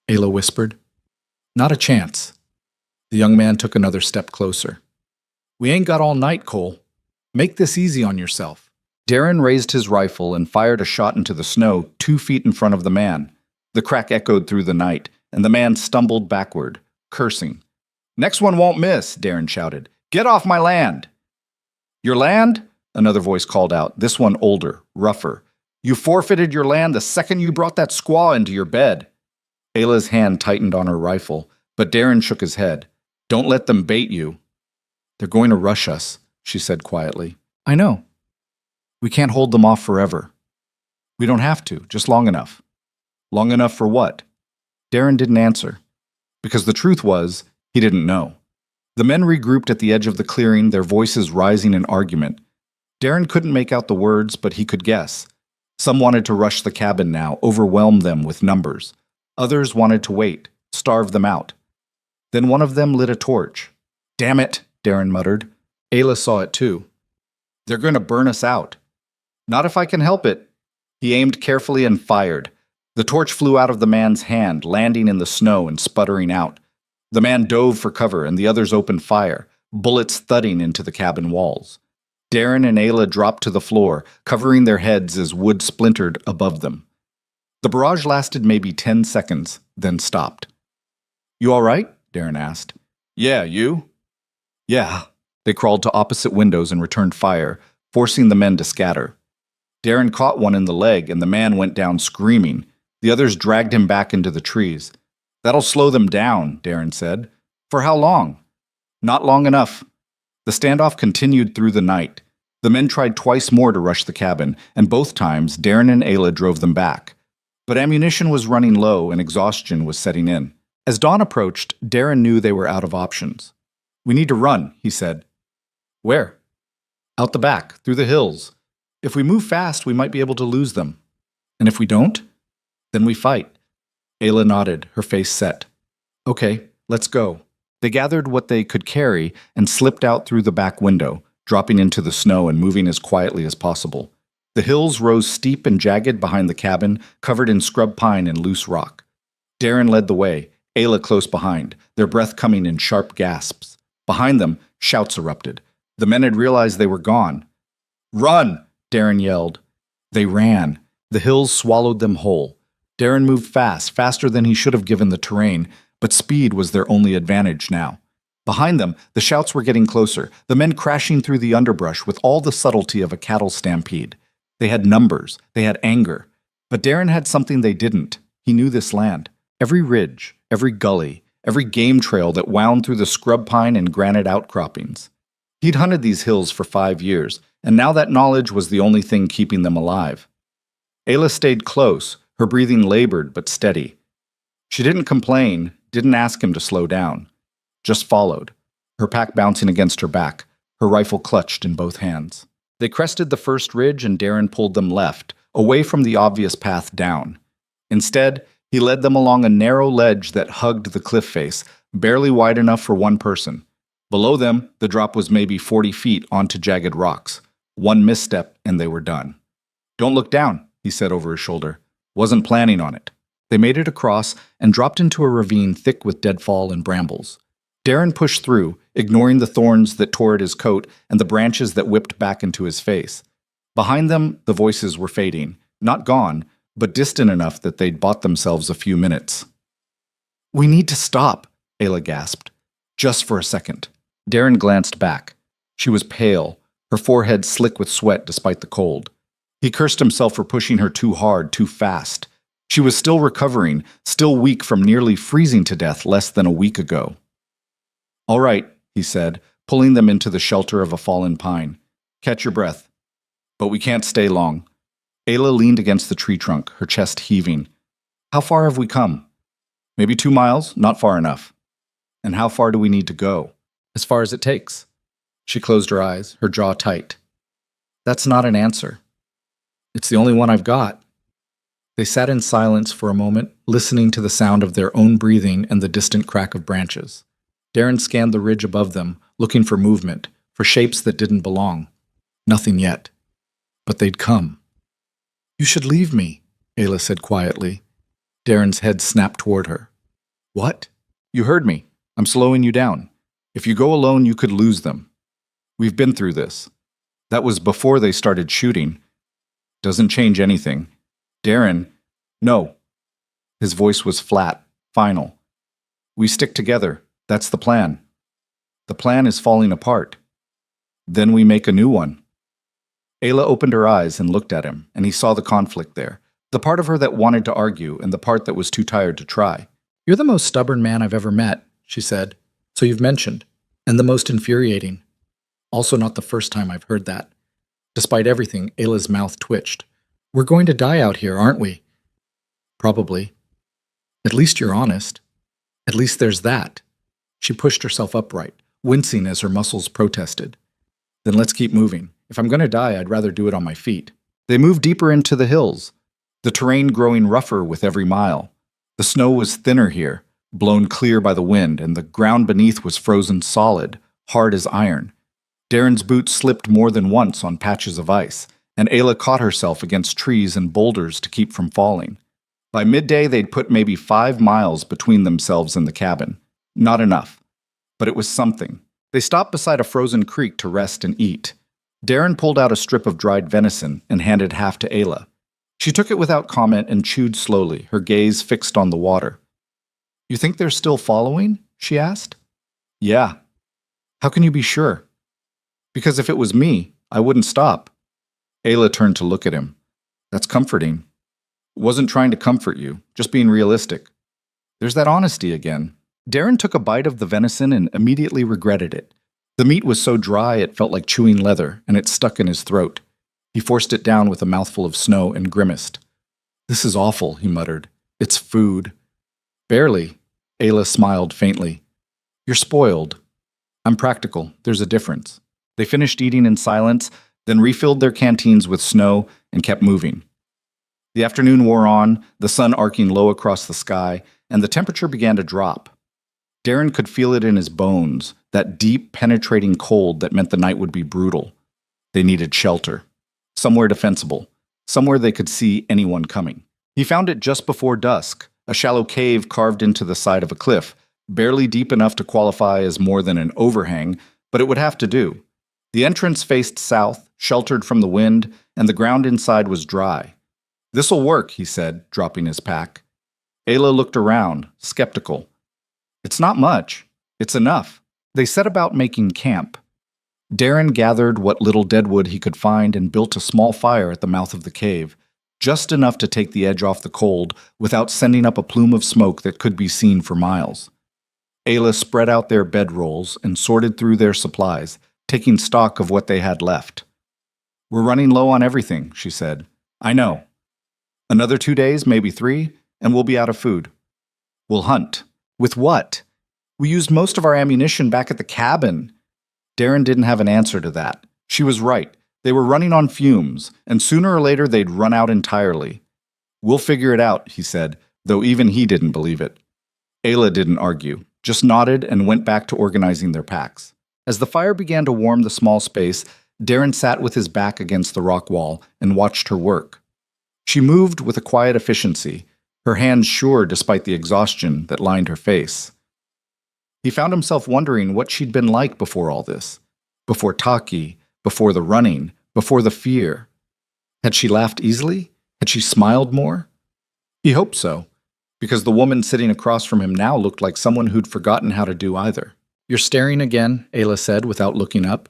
Ayla whispered. "Not a chance." The young man took another step closer. "We ain't got all night, Cole. Make this easy on yourself." Darren raised his rifle and fired a shot into the snow 2 feet in front of the man. The crack echoed through the night, and the man stumbled backward, cursing. "Next one won't miss," Darren shouted. "Get off my land!" "Your land?" Another voice called out, this one older, rougher. "You forfeited your land the second you brought that squaw into your bed." Ayla's hand tightened on her rifle, but Darren shook his head. "Don't let them bait you." "They're going to rush us," she said quietly. "I know. We can't hold them off forever." "We don't have to, just long enough." "Long enough for what?" Darren didn't answer, because the truth was, he didn't know. The men regrouped at the edge of the clearing, their voices rising in argument. Darren couldn't make out the words, but he could guess. Some wanted to rush the cabin now, overwhelm them with numbers. Others wanted to wait, starve them out. Then one of them lit a torch. "Damn it," Darren muttered. Ayla saw it too. "They're going to burn us out." "Not if I can help it." He aimed carefully and fired. The torch flew out of the man's hand, landing in the snow and sputtering out. The man dove for cover, and the others opened fire, bullets thudding into the cabin walls. Darren and Ayla dropped to the floor, covering their heads as wood splintered above them. The barrage lasted maybe 10 seconds, then stopped. "You all right?" Darren asked. "Yeah, you?" "Yeah." They crawled to opposite windows and returned fire, forcing the men to scatter. Darren caught one in the leg, and the man went down screaming. The others dragged him back into the trees. "That'll slow them down," Darren said. "For how long?" "Not long enough." The standoff continued through the night. The men tried twice more to rush the cabin, and both times Darren and Ayla drove them back. But ammunition was running low and exhaustion was setting in. As dawn approached, Darren knew they were out of options. "We need to run," he said. "Where?" "Out the back, through the hills. If we move fast, we might be able to lose them. And if we don't, then we fight." Ayla nodded, her face set. "Okay, let's go." They gathered what they could carry and slipped out through the back window, dropping into the snow and moving as quietly as possible. The hills rose steep and jagged behind the cabin, covered in scrub pine and loose rock. Darren led the way, Ayla close behind, their breath coming in sharp gasps. Behind them, shouts erupted. The men had realized they were gone. "Run!" Darren yelled. They ran. The hills swallowed them whole. Darren moved fast, faster than he should have given the terrain, but speed was their only advantage now. Behind them, the shouts were getting closer, the men crashing through the underbrush with all the subtlety of a cattle stampede. They had numbers, they had anger, but Darren had something they didn't, He knew this land. Every ridge, every gully, every game trail that wound through the scrub pine and granite outcroppings. He'd hunted these hills for 5 years, and now that knowledge was the only thing keeping them alive. Ayla stayed close, her breathing labored but steady. She didn't complain, didn't ask him to slow down. Just followed, her pack bouncing against her back, her rifle clutched in both hands. They crested the first ridge and Darren pulled them left, away from the obvious path down. Instead, he led them along a narrow ledge that hugged the cliff face, barely wide enough for one person. Below them, the drop was maybe 40 feet onto jagged rocks. One misstep and they were done. "Don't look down," he said over his shoulder. "Wasn't planning on it." They made it across and dropped into a ravine thick with deadfall and brambles. Darren pushed through, ignoring the thorns that tore at his coat and the branches that whipped back into his face. Behind them, the voices were fading, not gone, but distant enough that they'd bought themselves a few minutes. "We need to stop," Ayla gasped. "Just for a second." Darren glanced back. She was pale, her forehead slick with sweat despite the cold. He cursed himself for pushing her too hard, too fast. She was still recovering, still weak from nearly freezing to death less than a week ago. "All right," he said, pulling them into the shelter of a fallen pine. "Catch your breath." "But we can't stay long." Ayla leaned against the tree trunk, her chest heaving. "How far have we come?" "Maybe 2 miles, not far enough." "And how far do we need to go?" "As far as it takes." She closed her eyes, her jaw tight. "That's not an answer." "It's the only one I've got." They sat in silence for a moment, listening to the sound of their own breathing and the distant crack of branches. Darren scanned the ridge above them, looking for movement, for shapes that didn't belong. Nothing yet. But they'd come. "You should leave me," Ayla said quietly. Darren's head snapped toward her. "What?" "You heard me. I'm slowing you down. If you go alone, you could lose them. We've been through this. That was before they started shooting. Doesn't change anything. Darren, no." His voice was flat, final. "We stick together. That's the plan. The plan is falling apart. Then we make a new one." Ayla opened her eyes and looked at him, and he saw the conflict there. The part of her that wanted to argue and the part that was too tired to try. "You're the most stubborn man I've ever met," she said. "So you've mentioned. And the most infuriating. Also not the first time I've heard that." Despite everything, Ayla's mouth twitched. "We're going to die out here, aren't we?" "Probably. At least you're honest. At least there's that." She pushed herself upright, wincing as her muscles protested. "Then let's keep moving. If I'm going to die, I'd rather do it on my feet." They moved deeper into the hills, the terrain growing rougher with every mile. The snow was thinner here, blown clear by the wind, and the ground beneath was frozen solid, hard as iron. Darren's boots slipped more than once on patches of ice, and Ayla caught herself against trees and boulders to keep from falling. By midday, they'd put maybe 5 miles between themselves and the cabin. Not enough. But it was something. They stopped beside a frozen creek to rest and eat. Darren pulled out a strip of dried venison and handed half to Ayla. She took it without comment and chewed slowly, her gaze fixed on the water. "You think they're still following?" she asked. "Yeah." "How can you be sure?" "Because if it was me, I wouldn't stop." Ayla turned to look at him. "That's comforting." "Wasn't trying to comfort you, just being realistic." There's that honesty again. Darren took a bite of the venison and immediately regretted it. The meat was so dry it felt like chewing leather, and it stuck in his throat. He forced it down with a mouthful of snow and grimaced. "This is awful," he muttered. "It's food." "Barely." Ayla smiled faintly. "You're spoiled." "I'm practical. There's a difference." They finished eating in silence, then refilled their canteens with snow and kept moving. The afternoon wore on, the sun arcing low across the sky, and the temperature began to drop. Darren could feel it in his bones, that deep, penetrating cold that meant the night would be brutal. They needed shelter. Somewhere defensible. Somewhere they could see anyone coming. He found it just before dusk, a shallow cave carved into the side of a cliff, barely deep enough to qualify as more than an overhang, but it would have to do. The entrance faced south, sheltered from the wind, and the ground inside was dry. "This'll work," he said, dropping his pack. Ayla looked around, skeptical. "It's not much. It's enough." They set about making camp. Darren gathered what little deadwood he could find and built a small fire at the mouth of the cave. just enough to take the edge off the cold without sending up a plume of smoke that could be seen for miles. Ayla spread out their bedrolls and sorted through their supplies, taking stock of what they had left. "We're running low on everything," she said. "I know. Another 2 days, maybe 3, and we'll be out of food. We'll hunt." "With what? We used most of our ammunition back at the cabin." Darren didn't have an answer to that. She was right. They were running on fumes, and sooner or later they'd run out entirely. "We'll figure it out," he said, though even he didn't believe it. Ayla didn't argue, just nodded and went back to organizing their packs. As the fire began to warm the small space, Darren sat with his back against the rock wall and watched her work. She moved with a quiet efficiency, her hands sure despite the exhaustion that lined her face. He found himself wondering what she'd been like before all this. Before Taki, before the running, before the fear. Had she laughed easily? Had she smiled more? He hoped so, because the woman sitting across from him now looked like someone who'd forgotten how to do either. "You're staring again," Ayla said without looking up.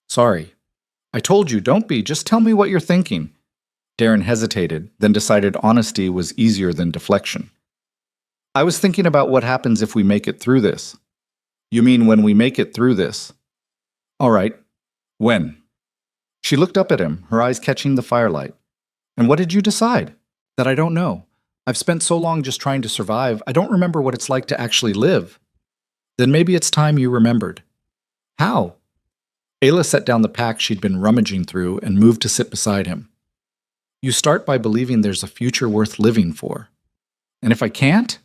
"Sorry. I told you, don't be. Just tell me what you're thinking." Darren hesitated, then decided honesty was easier than deflection. "I was thinking about what happens if we make it through this." "You mean when we make it through this?" "All right. When?" She looked up at him, her eyes catching the firelight. "And what did you decide?" "That I don't know. I've spent so long just trying to survive, I don't remember what it's like to actually live." "Then maybe it's time you remembered." "How?" Ayla set down the pack she'd been rummaging through and moved to sit beside him. "You start by believing there's a future worth living for. And if I can't?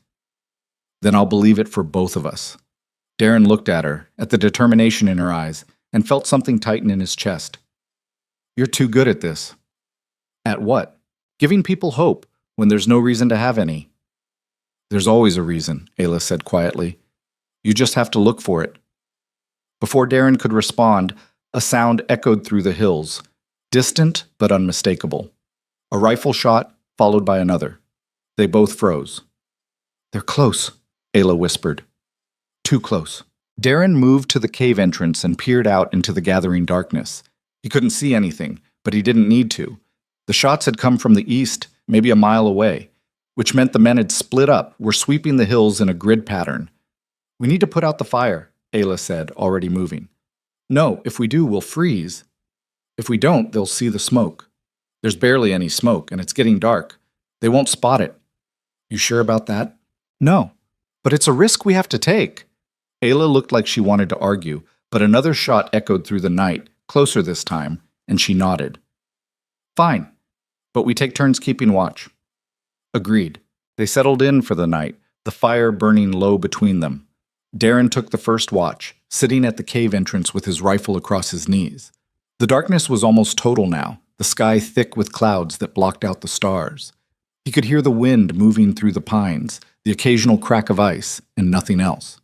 Then I'll believe it for both of us." Darren looked at her, at the determination in her eyes, and felt something tighten in his chest. "You're too good at this." "At what?" "Giving people hope, when there's no reason to have any." "There's always a reason," Ayla said quietly. "You just have to look for it." Before Darren could respond, a sound echoed through the hills, distant but unmistakable. A rifle shot, followed by another. They both froze. "They're close," Ayla whispered. "Too close." Darren moved to the cave entrance and peered out into the gathering darkness. He couldn't see anything, but he didn't need to. The shots had come from the east, maybe a mile away, which meant the men had split up, were sweeping the hills in a grid pattern. "We need to put out the fire," Ayla said, already moving. "No, if we do, we'll freeze. If we don't, they'll see the smoke. There's barely any smoke, and it's getting dark. They won't spot it." "You sure about that?" "No, but it's a risk we have to take." Ayla looked like she wanted to argue, but another shot echoed through the night, closer this time, and she nodded. "Fine, but we take turns keeping watch." Agreed. They settled in for the night, the fire burning low between them. Darren took the first watch, sitting at the cave entrance with his rifle across his knees. The darkness was almost total now, the sky thick with clouds that blocked out the stars. He could hear the wind moving through the pines, the occasional crack of ice, and nothing else.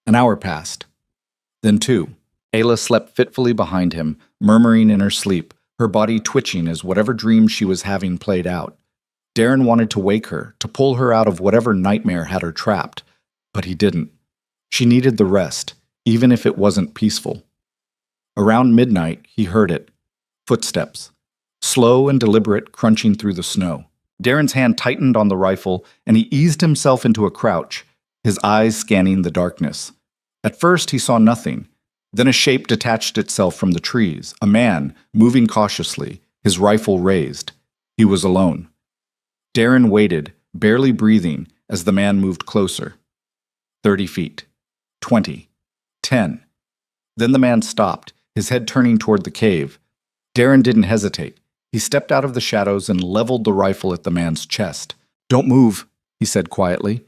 An hour passed. Then 2. Ayla slept fitfully behind him, murmuring in her sleep, her body twitching as whatever dream she was having played out. Darren wanted to wake her, to pull her out of whatever nightmare had her trapped, but he didn't. She needed the rest, even if it wasn't peaceful. Around midnight, he heard it. Footsteps. Slow and deliberate, crunching through the snow. Darren's hand tightened on the rifle, and he eased himself into a crouch, his eyes scanning the darkness. At first, he saw nothing. Then a shape detached itself from the trees, a man, moving cautiously, his rifle raised. He was alone. Darren waited, barely breathing, as the man moved closer. 30 feet. 20. 10. Then the man stopped, his head turning toward the cave. Darren didn't hesitate. He stepped out of the shadows and leveled the rifle at the man's chest. "Don't move," he said quietly.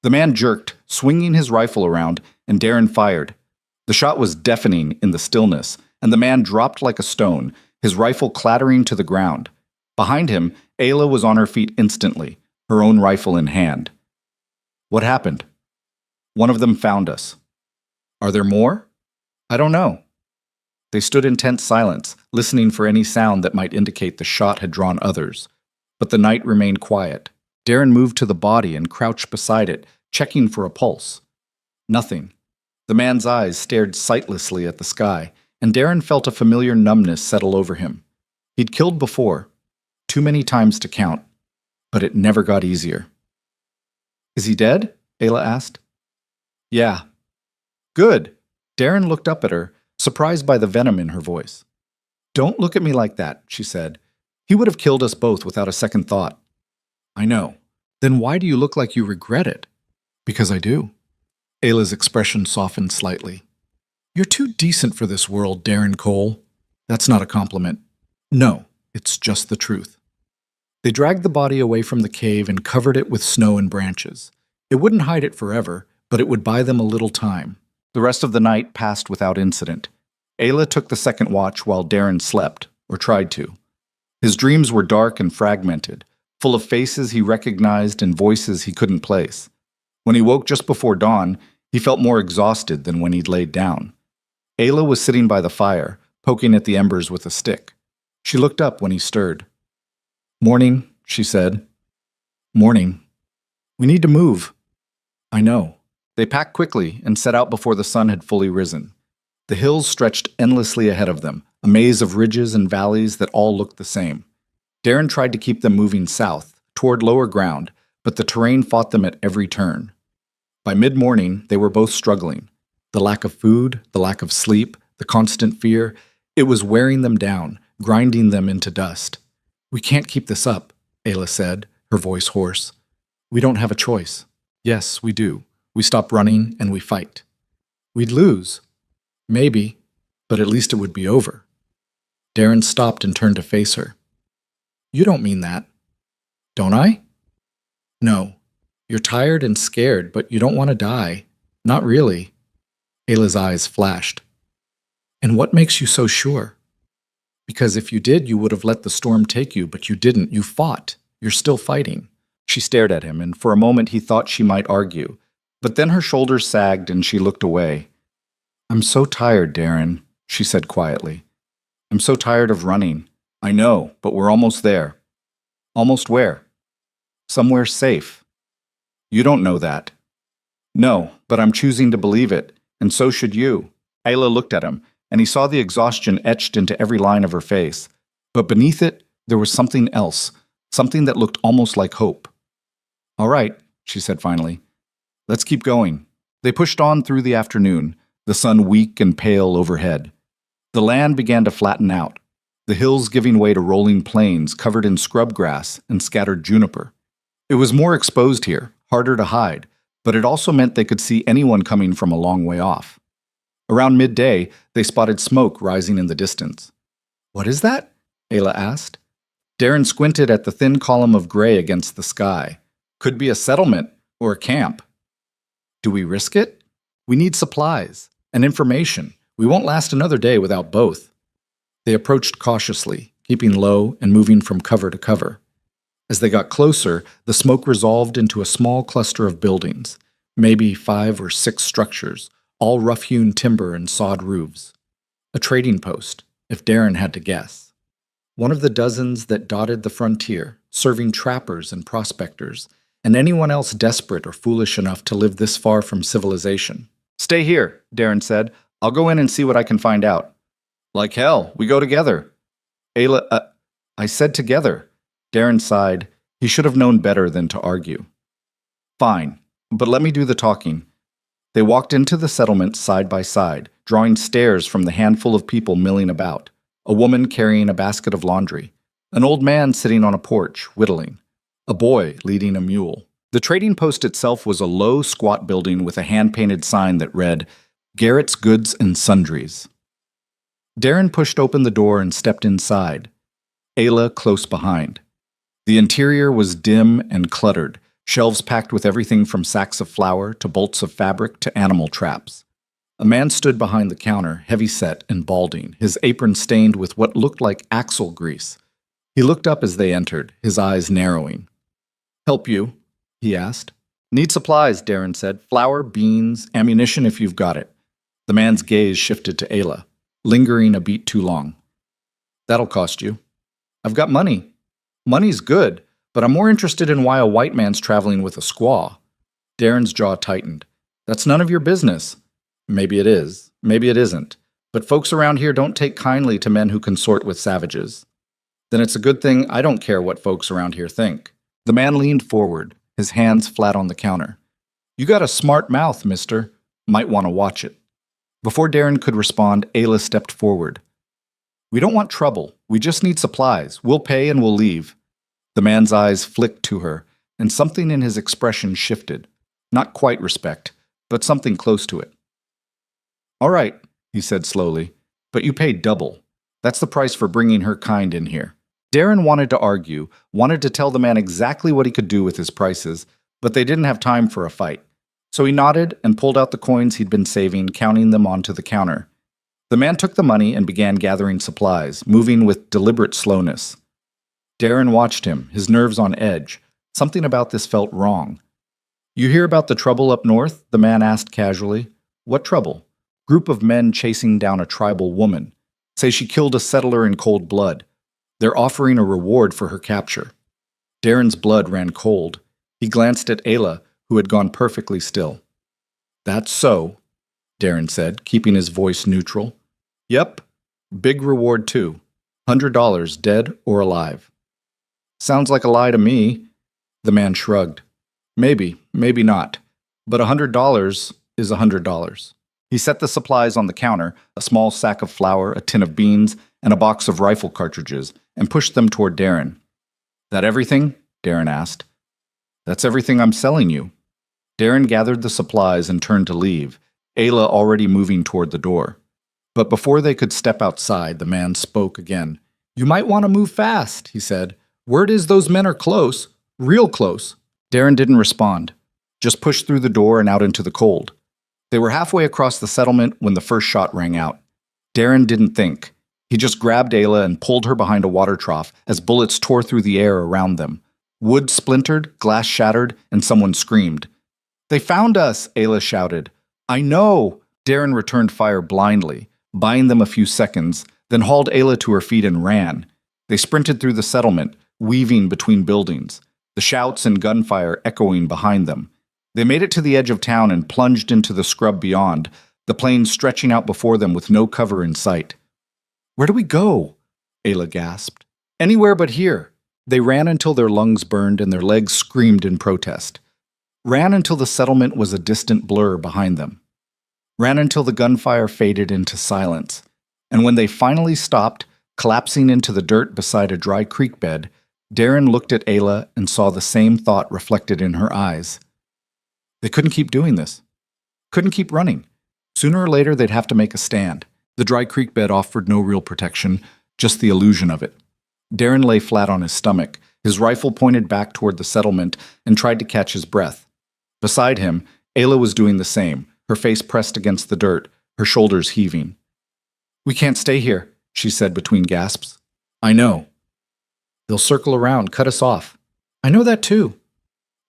The man jerked, swinging his rifle around, and Darren fired. The shot was deafening in the stillness, and the man dropped like a stone, his rifle clattering to the ground. Behind him, Ayla was on her feet instantly, her own rifle in hand. "What happened?" "One of them found us." "Are there more?" "I don't know." They stood in tense silence, listening for any sound that might indicate the shot had drawn others. But the night remained quiet. Darren moved to the body and crouched beside it, checking for a pulse. Nothing. The man's eyes stared sightlessly at the sky, and Darren felt a familiar numbness settle over him. He'd killed before. Too many times to count, but it never got easier. Is he dead? Ayla asked. Yeah. Good. Darren looked up at her, surprised by the venom in her voice. Don't look at me like that, she said. He would have killed us both without a second thought. I know. Then why do you look like you regret it? Because I do. Ayla's expression softened slightly. You're too decent for this world, Darren Cole. That's not a compliment. No, it's just the truth. They dragged the body away from the cave and covered it with snow and branches. It wouldn't hide it forever, but it would buy them a little time. The rest of the night passed without incident. Ayla took the second watch while Darren slept, or tried to. His dreams were dark and fragmented, full of faces he recognized and voices he couldn't place. When he woke just before dawn, he felt more exhausted than when he'd laid down. Ayla was sitting by the fire, poking at the embers with a stick. She looked up when he stirred. Morning, she said. Morning. We need to move. I know. They packed quickly and set out before the sun had fully risen. The hills stretched endlessly ahead of them, a maze of ridges and valleys that all looked the same. Darren tried to keep them moving south, toward lower ground, but the terrain fought them at every turn. By mid-morning, they were both struggling. The lack of food, the lack of sleep, the constant fear, it was wearing them down, grinding them into dust. We can't keep this up, Ayla said, her voice hoarse. We don't have a choice. Yes, we do. We stop running and we fight. We'd lose. Maybe, but at least it would be over. Darren stopped and turned to face her. You don't mean that. Don't I? No. You're tired and scared, but you don't want to die. Not really. Ayla's eyes flashed. And what makes you so sure? Because if you did, you would have let the storm take you, but you didn't. You fought. You're still fighting. She stared at him, and for a moment he thought she might argue. But then her shoulders sagged and she looked away. I'm so tired, Darren, she said quietly. I'm so tired of running. I know, but we're almost there. Almost where? Somewhere safe. You don't know that. No, but I'm choosing to believe it, and so should you. Ayla looked at him, and he saw the exhaustion etched into every line of her face. But beneath it, there was something else, something that looked almost like hope. All right, she said finally. Let's keep going. They pushed on through the afternoon, the sun weak and pale overhead. The land began to flatten out, the hills giving way to rolling plains covered in scrub grass and scattered juniper. It was more exposed here, harder to hide, but it also meant they could see anyone coming from a long way off. Around midday, they spotted smoke rising in the distance. What is that? Ayla asked. Darren squinted at the thin column of gray against the sky. Could be a settlement or a camp. Do we risk it? We need supplies and information. We won't last another day without both. They approached cautiously, keeping low and moving from cover to cover. As they got closer, the smoke resolved into a small cluster of buildings, maybe 5 or 6 structures, all rough-hewn timber and sawed roofs. A trading post, if Darren had to guess. One of the dozens that dotted the frontier, serving trappers and prospectors, and anyone else desperate or foolish enough to live this far from civilization. Stay here, Darren said. I'll go in and see what I can find out. Like hell, we go together. Ayla, I said together. Darren sighed. He should have known better than to argue. Fine, but let me do the talking. They walked into the settlement side by side, drawing stares from the handful of people milling about. A woman carrying a basket of laundry. An old man sitting on a porch, whittling. A boy leading a mule. The trading post itself was a low, squat building with a hand-painted sign that read, Garrett's Goods and Sundries. Darren pushed open the door and stepped inside. Ayla close behind. The interior was dim and cluttered, shelves packed with everything from sacks of flour to bolts of fabric to animal traps. A man stood behind the counter, heavy-set and balding, his apron stained with what looked like axle grease. He looked up as they entered, his eyes narrowing. Help you? He asked. Need supplies, Darren said. Flour, beans, ammunition if you've got it. The man's gaze shifted to Ayla, lingering a beat too long. That'll cost you. I've got money. Money's good, but I'm more interested in why a white man's traveling with a squaw. Darren's jaw tightened. That's none of your business. Maybe it is. Maybe it isn't. But folks around here don't take kindly to men who consort with savages. Then it's a good thing I don't care what folks around here think. The man leaned forward, his hands flat on the counter. You got a smart mouth, mister. Might want to watch it. Before Darren could respond, Ayla stepped forward. We don't want trouble. We just need supplies. We'll pay and we'll leave. The man's eyes flicked to her, and something in his expression shifted. Not quite respect, but something close to it. All right, he said slowly, but you paid double. That's the price for bringing her kind in here. Darren wanted to argue, wanted to tell the man exactly what he could do with his prices, but they didn't have time for a fight. So he nodded and pulled out the coins he'd been saving, counting them onto the counter. The man took the money and began gathering supplies, moving with deliberate slowness. Darren watched him, his nerves on edge. Something about this felt wrong. You hear about the trouble up north? The man asked casually. What trouble? Group of men chasing down a tribal woman. Say she killed a settler in cold blood. They're offering a reward for her capture. Darren's blood ran cold. He glanced at Ayla, who had gone perfectly still. That's so, Darren said, keeping his voice neutral. Yep, big reward too. $100, dead or alive. Sounds like a lie to me. The man shrugged. Maybe, maybe not. But $100 is $100. He set the supplies on the counter, a small sack of flour, a tin of beans, and a box of rifle cartridges, and pushed them toward Darren. That everything? Darren asked. That's everything I'm selling you. Darren gathered the supplies and turned to leave, Ayla already moving toward the door. But before they could step outside, the man spoke again. You might want to move fast, he said. Word is those men are close, real close. Darren didn't respond, just pushed through the door and out into the cold. They were halfway across the settlement when the first shot rang out. Darren didn't think. He just grabbed Ayla and pulled her behind a water trough as bullets tore through the air around them. Wood splintered, glass shattered, and someone screamed. They found us, Ayla shouted. I know. Darren returned fire blindly, buying them a few seconds, then hauled Ayla to her feet and ran. They sprinted through the settlement, weaving between buildings, the shouts and gunfire echoing behind them. They made it to the edge of town and plunged into the scrub beyond, the plains stretching out before them with no cover in sight. Where do we go? Ayla gasped. Anywhere but here. They ran until their lungs burned and their legs screamed in protest. Ran until the settlement was a distant blur behind them. Ran until the gunfire faded into silence. And when they finally stopped, collapsing into the dirt beside a dry creek bed, Darren looked at Ayla and saw the same thought reflected in her eyes. They couldn't keep doing this. Couldn't keep running. Sooner or later, they'd have to make a stand. The dry creek bed offered no real protection, just the illusion of it. Darren lay flat on his stomach, his rifle pointed back toward the settlement, and tried to catch his breath. Beside him, Ayla was doing the same, her face pressed against the dirt, her shoulders heaving. We can't stay here, she said between gasps. I know. They'll circle around, cut us off. I know that too.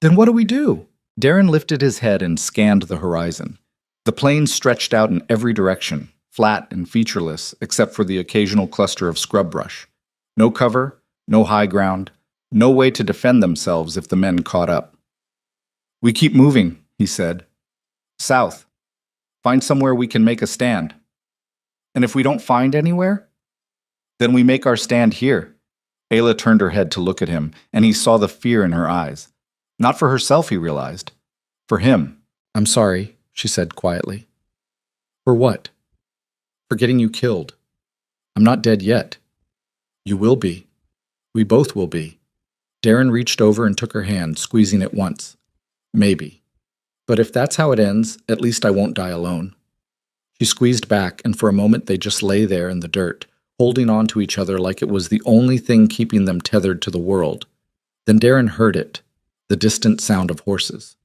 Then what do we do? Darren lifted his head and scanned the horizon. The plains stretched out in every direction, flat and featureless, except for the occasional cluster of scrub brush. No cover, no high ground, no way to defend themselves if the men caught up. We keep moving, he said. South. Find somewhere we can make a stand. And if we don't find anywhere, then we make our stand here. Ayla turned her head to look at him, and he saw the fear in her eyes. Not for herself, he realized. For him. I'm sorry, she said quietly. For what? For getting you killed. I'm not dead yet. You will be. We both will be. Darren reached over and took her hand, squeezing it once. Maybe. But if that's how it ends, at least I won't die alone. She squeezed back, and for a moment they just lay there in the dirt, holding on to each other like it was the only thing keeping them tethered to the world. Then Darren heard it, the distant sound of horses.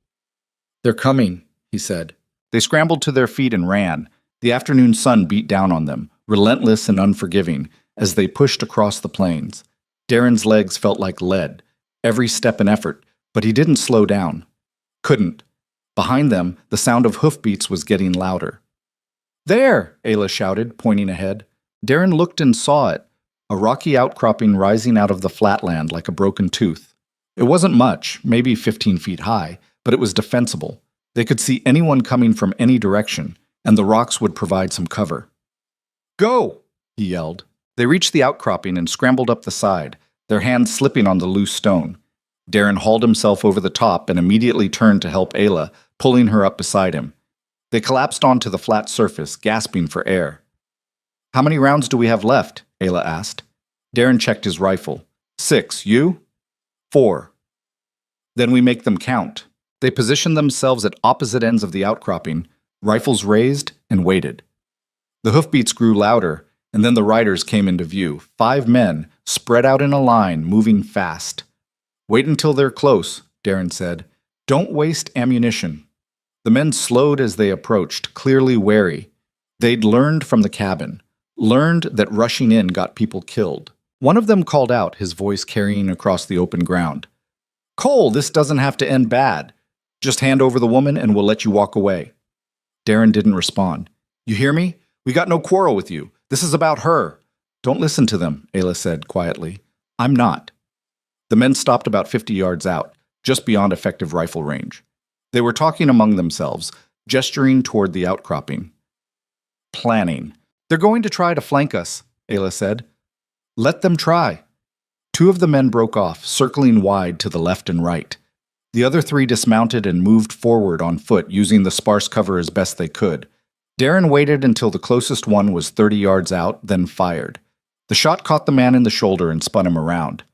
They're coming, he said. They scrambled to their feet and ran. The afternoon sun beat down on them, relentless and unforgiving, as they pushed across the plains. Darren's legs felt like lead, every step an effort, but he didn't slow down. Couldn't. Behind them, the sound of hoofbeats was getting louder. There, Ayla shouted, pointing ahead. Darren looked and saw it, a rocky outcropping rising out of the flatland like a broken tooth. It wasn't much, maybe 15 feet high, but it was defensible. They could see anyone coming from any direction, and the rocks would provide some cover. Go, he yelled. They reached the outcropping and scrambled up the side, their hands slipping on the loose stone. Darren hauled himself over the top and immediately turned to help Ayla, pulling her up beside him. They collapsed onto the flat surface, gasping for air. "How many rounds do we have left?" Ayla asked. Darren checked his rifle. 6, you? 4. Then we make them count. They positioned themselves at opposite ends of the outcropping, rifles raised, and waited. The hoofbeats grew louder, and then the riders came into view, 5 men, spread out in a line, moving fast. "Wait until they're close," Darren said. "Don't waste ammunition." The men slowed as they approached, clearly wary. They'd learned from the cabin, learned that rushing in got people killed. One of them called out, his voice carrying across the open ground. "Cole, this doesn't have to end bad. Just hand over the woman and we'll let you walk away." Darren didn't respond. "You hear me? We got no quarrel with you. This is about her." "Don't listen to them," Ayla said quietly. "I'm not." The men stopped about 50 yards out, just beyond effective rifle range. They were talking among themselves, gesturing toward the outcropping. "Planning. They're going to try to flank us," Ayla said. "Let them try." 2 of the men broke off, circling wide to the left and right. The other 3 dismounted and moved forward on foot, using the sparse cover as best they could. Darren waited until the closest one was 30 yards out, then fired. The shot caught the man in the shoulder and spun him around.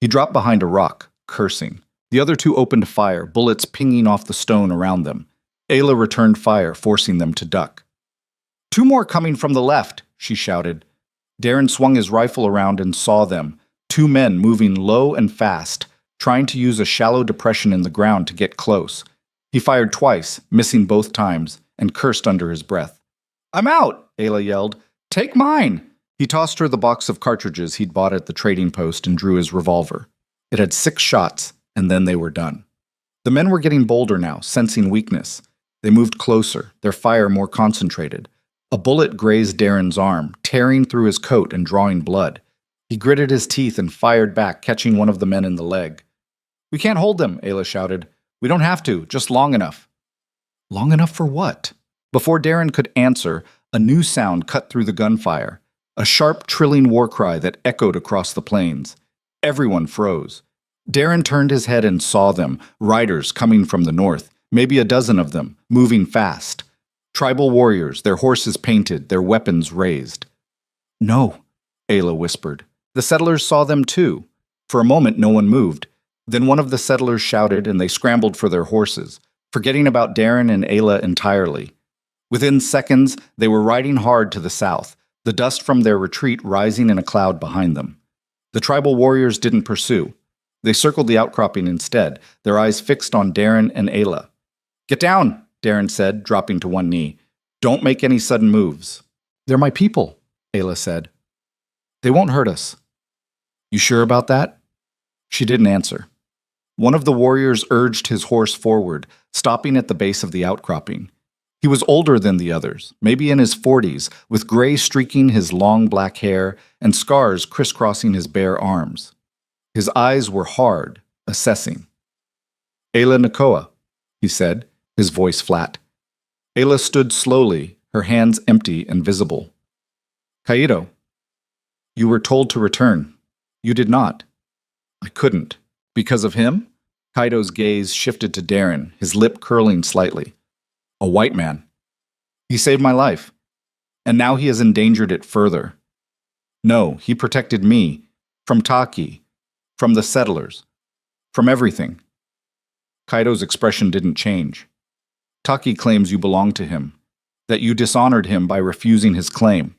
He dropped behind a rock, cursing. The other 2 opened fire, bullets pinging off the stone around them. Ayla returned fire, forcing them to duck. "2 more coming from the left," she shouted. Darren swung his rifle around and saw them, 2 men moving low and fast, trying to use a shallow depression in the ground to get close. He fired twice, missing both times, and cursed under his breath. "I'm out," Ayla yelled. "Take mine." He tossed her the box of cartridges he'd bought at the trading post and drew his revolver. It had 6 shots, and then they were done. The men were getting bolder now, sensing weakness. They moved closer, their fire more concentrated. A bullet grazed Darren's arm, tearing through his coat and drawing blood. He gritted his teeth and fired back, catching one of the men in the leg. "We can't hold them," Ayla shouted. "We don't have to, just long enough." Long enough for what? Before Darren could answer, a new sound cut through the gunfire. A sharp, trilling war cry that echoed across the plains. Everyone froze. Darren turned his head and saw them, riders coming from the north, maybe a dozen of them, moving fast. Tribal warriors, their horses painted, their weapons raised. "No," Ayla whispered. The settlers saw them too. For a moment, no one moved. Then one of the settlers shouted and they scrambled for their horses, forgetting about Darren and Ayla entirely. Within seconds, they were riding hard to the south, the dust from their retreat rising in a cloud behind them. The tribal warriors didn't pursue. They circled the outcropping instead, their eyes fixed on Darren and Ayla. "Get down," Darren said, dropping to one knee. "Don't make any sudden moves." "They're my people," Ayla said. "They won't hurt us." "You sure about that?" She didn't answer. One of the warriors urged his horse forward, stopping at the base of the outcropping. He was older than the others, maybe in his 40s, with gray streaking his long black hair and scars crisscrossing his bare arms. His eyes were hard, assessing. "Ayla Nakoa," he said, his voice flat. Ayla stood slowly, her hands empty and visible. "Kaito, you were told to return. You did not." "I couldn't." "Because of him?" Kaito's gaze shifted to Darren, his lip curling slightly. "A white man. He saved my life. And now he has endangered it further. No, he protected me. From Taki. From the settlers. From everything." Kaito's expression didn't change. "Taki claims you belong to him. That you dishonored him by refusing his claim.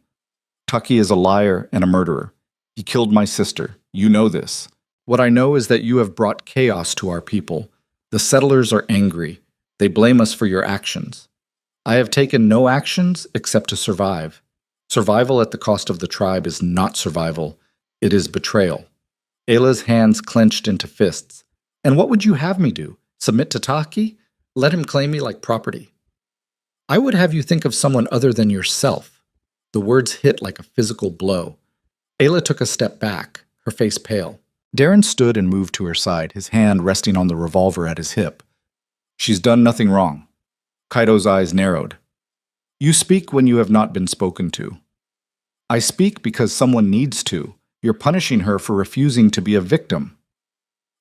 Taki is a liar and a murderer. He killed my sister. You know this. What I know is that you have brought chaos to our people. The settlers are angry. They blame us for your actions. I have taken no actions except to survive. Survival at the cost of the tribe is not survival. It is betrayal." Ayla's hands clenched into fists. "And what would you have me do? Submit to Taki? Let him claim me like property?" "I would have you think of someone other than yourself." The words hit like a physical blow. Ayla took a step back, her face pale. Darren stood and moved to her side, his hand resting on the revolver at his hip. "She's done nothing wrong." Kaito's eyes narrowed. "You speak when you have not been spoken to." I speak because someone needs to. You're punishing her for refusing to be a victim.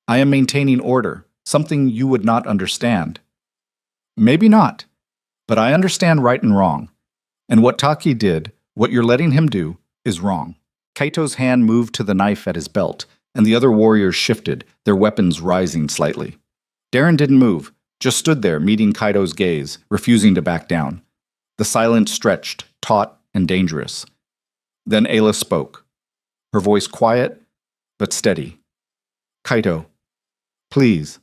I am maintaining order, something you would not understand. Maybe not, but I understand right and wrong. And what Taki did, what you're letting him do, is wrong. Kaito's hand moved to the knife at his belt, and the other warriors shifted, their weapons rising slightly. Darren didn't move, just stood there meeting Kaito's gaze, refusing to back down. The silence stretched, taut and dangerous. Then Ayla spoke, her voice quiet but steady. Kaito, please,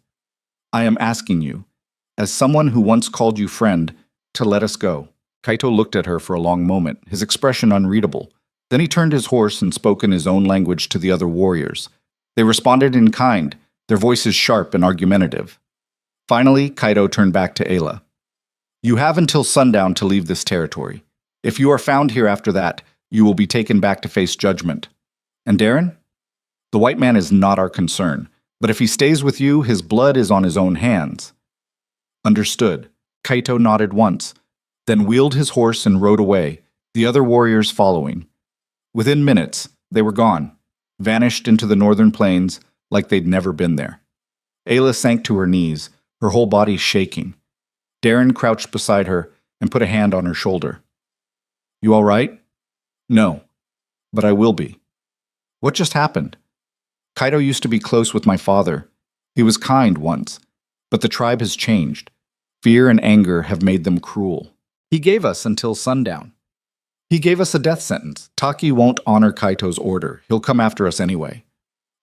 I am asking you, as someone who once called you friend, to let us go. Kaito looked at her for a long moment, his expression unreadable. Then he turned his horse and spoke in his own language to the other warriors. They responded in kind, their voices sharp and argumentative. Finally, Kaito turned back to Ayla. You have until sundown to leave this territory. If you are found here after that, you will be taken back to face judgment. And Darren? The white man is not our concern, but if he stays with you, his blood is on his own hands. Understood. Kaito nodded once, then wheeled his horse and rode away, the other warriors following. Within minutes, they were gone, vanished into the northern plains like they'd never been there. Ayla sank to her knees, her whole body shaking. Darren crouched beside her and put a hand on her shoulder. You all right? No, but I will be. What just happened? Kaito used to be close with my father. He was kind once, but the tribe has changed. Fear and anger have made them cruel. He gave us until sundown. He gave us a death sentence. Taki won't honor Kaito's order. He'll come after us anyway.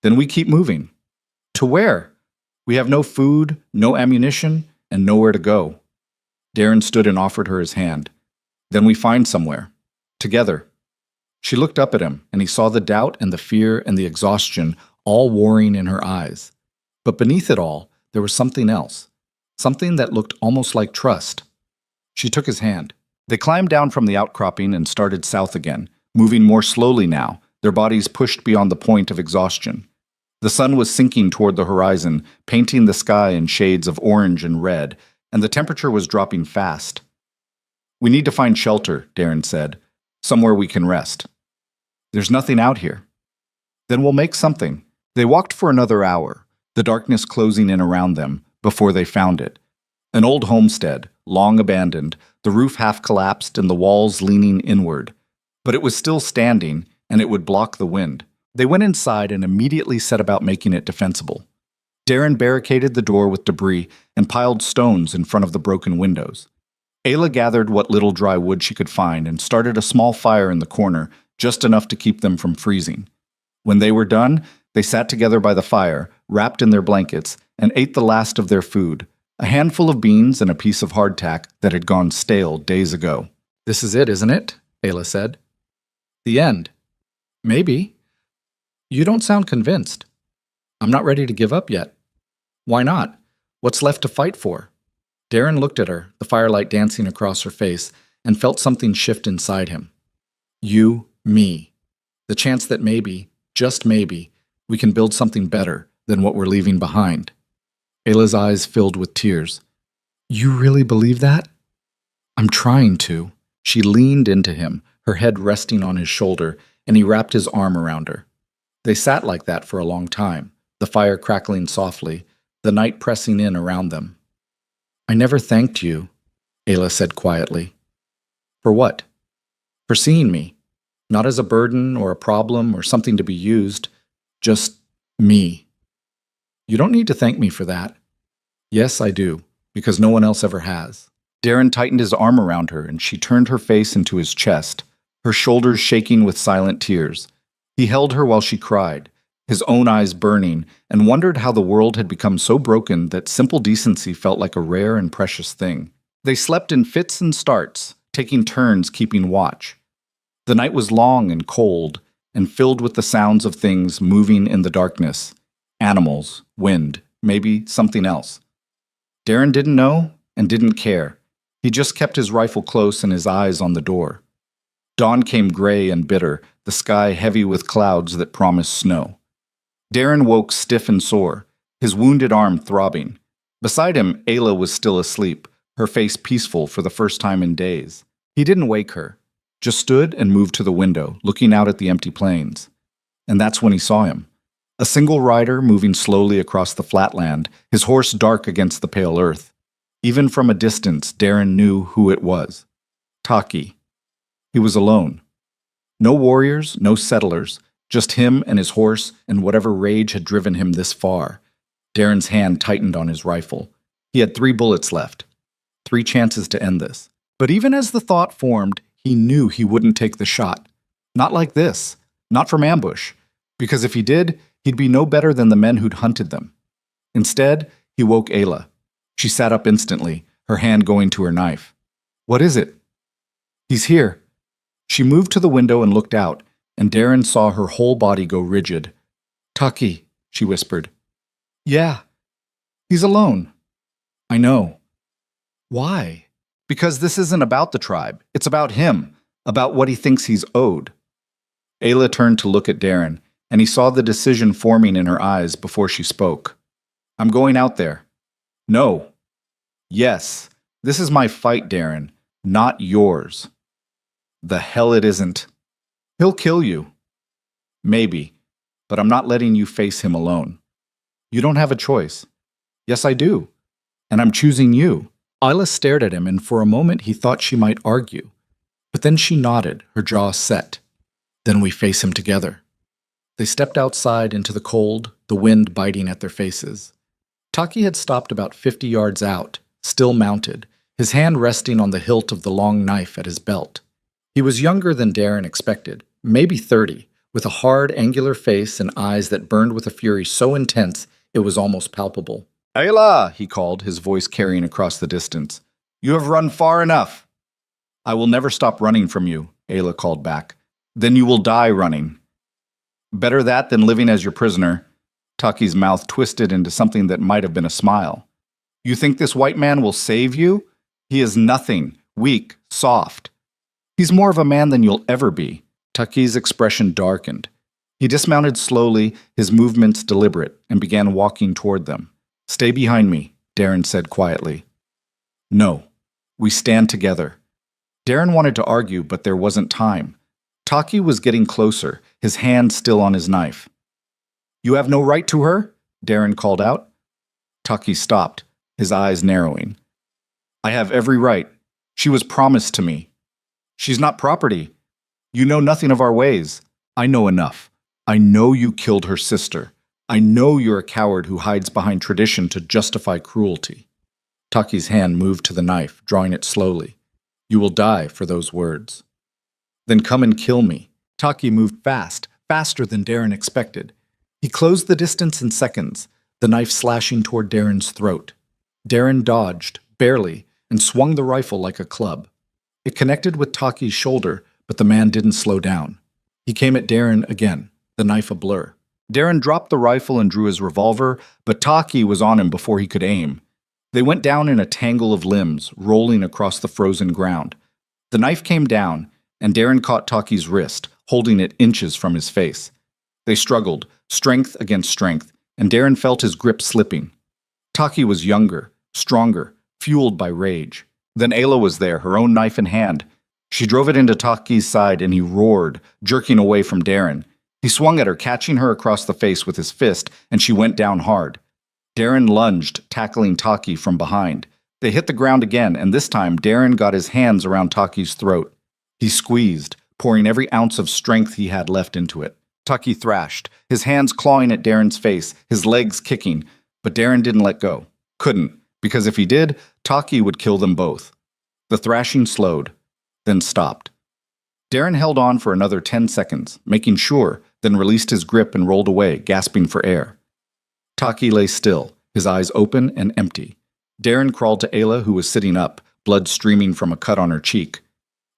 Then we keep moving. To where? We have no food, no ammunition, and nowhere to go. Darren stood and offered her his hand. Then we find somewhere. Together. She looked up at him, and he saw the doubt and the fear and the exhaustion all warring in her eyes. But beneath it all, there was something else. Something that looked almost like trust. She took his hand. They climbed down from the outcropping and started south again, moving more slowly now, their bodies pushed beyond the point of exhaustion. The sun was sinking toward the horizon, painting the sky in shades of orange and red, and the temperature was dropping fast. We need to find shelter, Darren said, somewhere we can rest. There's nothing out here. Then we'll make something. They walked for another hour, the darkness closing in around them, before they found it. An old homestead, long abandoned, the roof half collapsed and the walls leaning inward. But it was still standing, and it would block the wind. They went inside and immediately set about making it defensible. Darren barricaded the door with debris and piled stones in front of the broken windows. Ayla gathered what little dry wood she could find and started a small fire in the corner, just enough to keep them from freezing. When they were done, they sat together by the fire, wrapped in their blankets, and ate the last of their food, a handful of beans and a piece of hardtack that had gone stale days ago. This is it, isn't it? Ayla said. The end. Maybe. You don't sound convinced. I'm not ready to give up yet. Why not? What's left to fight for? Darren looked at her, the firelight dancing across her face, and felt something shift inside him. You, me. The chance that maybe, just maybe, we can build something better than what we're leaving behind. Ayla's eyes filled with tears. You really believe that? I'm trying to. She leaned into him, her head resting on his shoulder, and he wrapped his arm around her. They sat like that for a long time, the fire crackling softly, the night pressing in around them. I never thanked you, Ayla said quietly. For what? For seeing me. Not as a burden or a problem or something to be used, just me. You don't need to thank me for that. Yes, I do, because no one else ever has. Darren tightened his arm around her and she turned her face into his chest, her shoulders shaking with silent tears. He held her while she cried, his own eyes burning, and wondered how the world had become so broken that simple decency felt like a rare and precious thing. They slept in fits and starts, taking turns keeping watch. The night was long and cold, and filled with the sounds of things moving in the darkness. Animals, wind, maybe something else. Darren didn't know and didn't care. He just kept his rifle close and his eyes on the door. Dawn came gray and bitter, the sky heavy with clouds that promised snow. Darren woke stiff and sore, his wounded arm throbbing. Beside him, Ayla was still asleep, her face peaceful for the first time in days. He didn't wake her. just stood and moved to the window, looking out at the empty plains. And that's when he saw him. A single rider moving slowly across the flatland, his horse dark against the pale earth. Even from a distance, Darren knew who it was. Taki. He was alone. No warriors, no settlers, just him and his horse and whatever rage had driven him this far. Darren's hand tightened on his rifle. He had 3 bullets left. 3 chances to end this. But even as the thought formed, he knew he wouldn't take the shot. Not like this. Not from ambush. Because if he did, he'd be no better than the men who'd hunted them. Instead, he woke Ayla. She sat up instantly, her hand going to her knife. "What is it?" "He's here." She moved to the window and looked out, and Darren saw her whole body go rigid. "Taki," she whispered. "Yeah. He's alone." "I know." "Why?" "Because this isn't about the tribe. It's about him, about what he thinks he's owed." Ayla turned to look at Darren, and he saw the decision forming in her eyes before she spoke. "I'm going out there." "No." "Yes. This is my fight, Darren, not yours." "The hell it isn't." "He'll kill you." "Maybe, but I'm not letting you face him alone." "You don't have a choice." "Yes, I do. And I'm choosing you." Ayla stared at him, and for a moment he thought she might argue. But then she nodded, her jaw set. "Then we face him together." They stepped outside into the cold, the wind biting at their faces. Taki had stopped about 50 yards out, still mounted, his hand resting on the hilt of the long knife at his belt. He was younger than Darren expected, maybe 30, with a hard, angular face and eyes that burned with a fury so intense it was almost palpable. "Ayla," he called, his voice carrying across the distance. "You have run far enough." "I will never stop running from you," Ayla called back. "Then you will die running." "Better that than living as your prisoner." Taki's mouth twisted into something that might have been a smile. "You think this white man will save you? He is nothing, weak, soft. He's more of a man than you'll ever be." Taki's expression darkened. He dismounted slowly, his movements deliberate, and began walking toward them. "Stay behind me," Darren said quietly. "No. We stand together." Darren wanted to argue, but there wasn't time. Taki was getting closer, his hand still on his knife. "You have no right to her?" Darren called out. Taki stopped, his eyes narrowing. "I have every right. She was promised to me." "She's not property. You know nothing of our ways." "I know enough. I know you killed her sister. I know you're a coward who hides behind tradition to justify cruelty." Taki's hand moved to the knife, drawing it slowly. "You will die for those words." "Then come and kill me." Taki moved fast, faster than Darren expected. He closed the distance in seconds, the knife slashing toward Darren's throat. Darren dodged, barely, and swung the rifle like a club. It connected with Taki's shoulder, but the man didn't slow down. He came at Darren again, the knife a blur. Darren dropped the rifle and drew his revolver, but Taki was on him before he could aim. They went down in a tangle of limbs, rolling across the frozen ground. The knife came down, and Darren caught Taki's wrist, holding it inches from his face. They struggled, strength against strength, and Darren felt his grip slipping. Taki was younger, stronger, fueled by rage. Then Ayla was there, her own knife in hand. She drove it into Taki's side, and he roared, jerking away from Darren. He swung at her, catching her across the face with his fist, and she went down hard. Darren lunged, tackling Taki from behind. They hit the ground again, and this time Darren got his hands around Taki's throat. He squeezed, pouring every ounce of strength he had left into it. Taki thrashed, his hands clawing at Darren's face, his legs kicking, but Darren didn't let go. Couldn't, because if he did, Taki would kill them both. The thrashing slowed, then stopped. Darren held on for another 10 seconds, making sure, then released his grip and rolled away, gasping for air. Taki lay still, his eyes open and empty. Darren crawled to Ayla, who was sitting up, blood streaming from a cut on her cheek.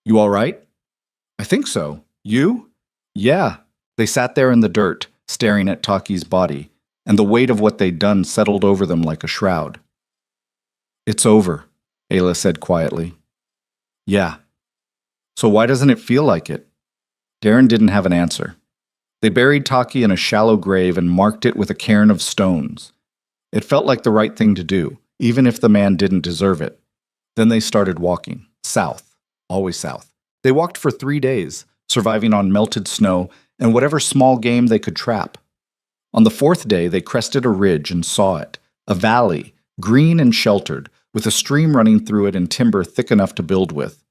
"You all right?" "I think so. You?" "Yeah." They sat there in the dirt, staring at Taki's body, and the weight of what they'd done settled over them like a shroud. "It's over," Ayla said quietly. "Yeah. So why doesn't it feel like it?" Darren didn't have an answer. They buried Taki in a shallow grave and marked it with a cairn of stones. It felt like the right thing to do, even if the man didn't deserve it. Then they started walking, south, always south, They walked for 3 days, surviving on melted snow and whatever small game they could trap. On the fourth day, they crested a ridge and saw it, a valley, green and sheltered, with a stream running through it and timber thick enough to build with.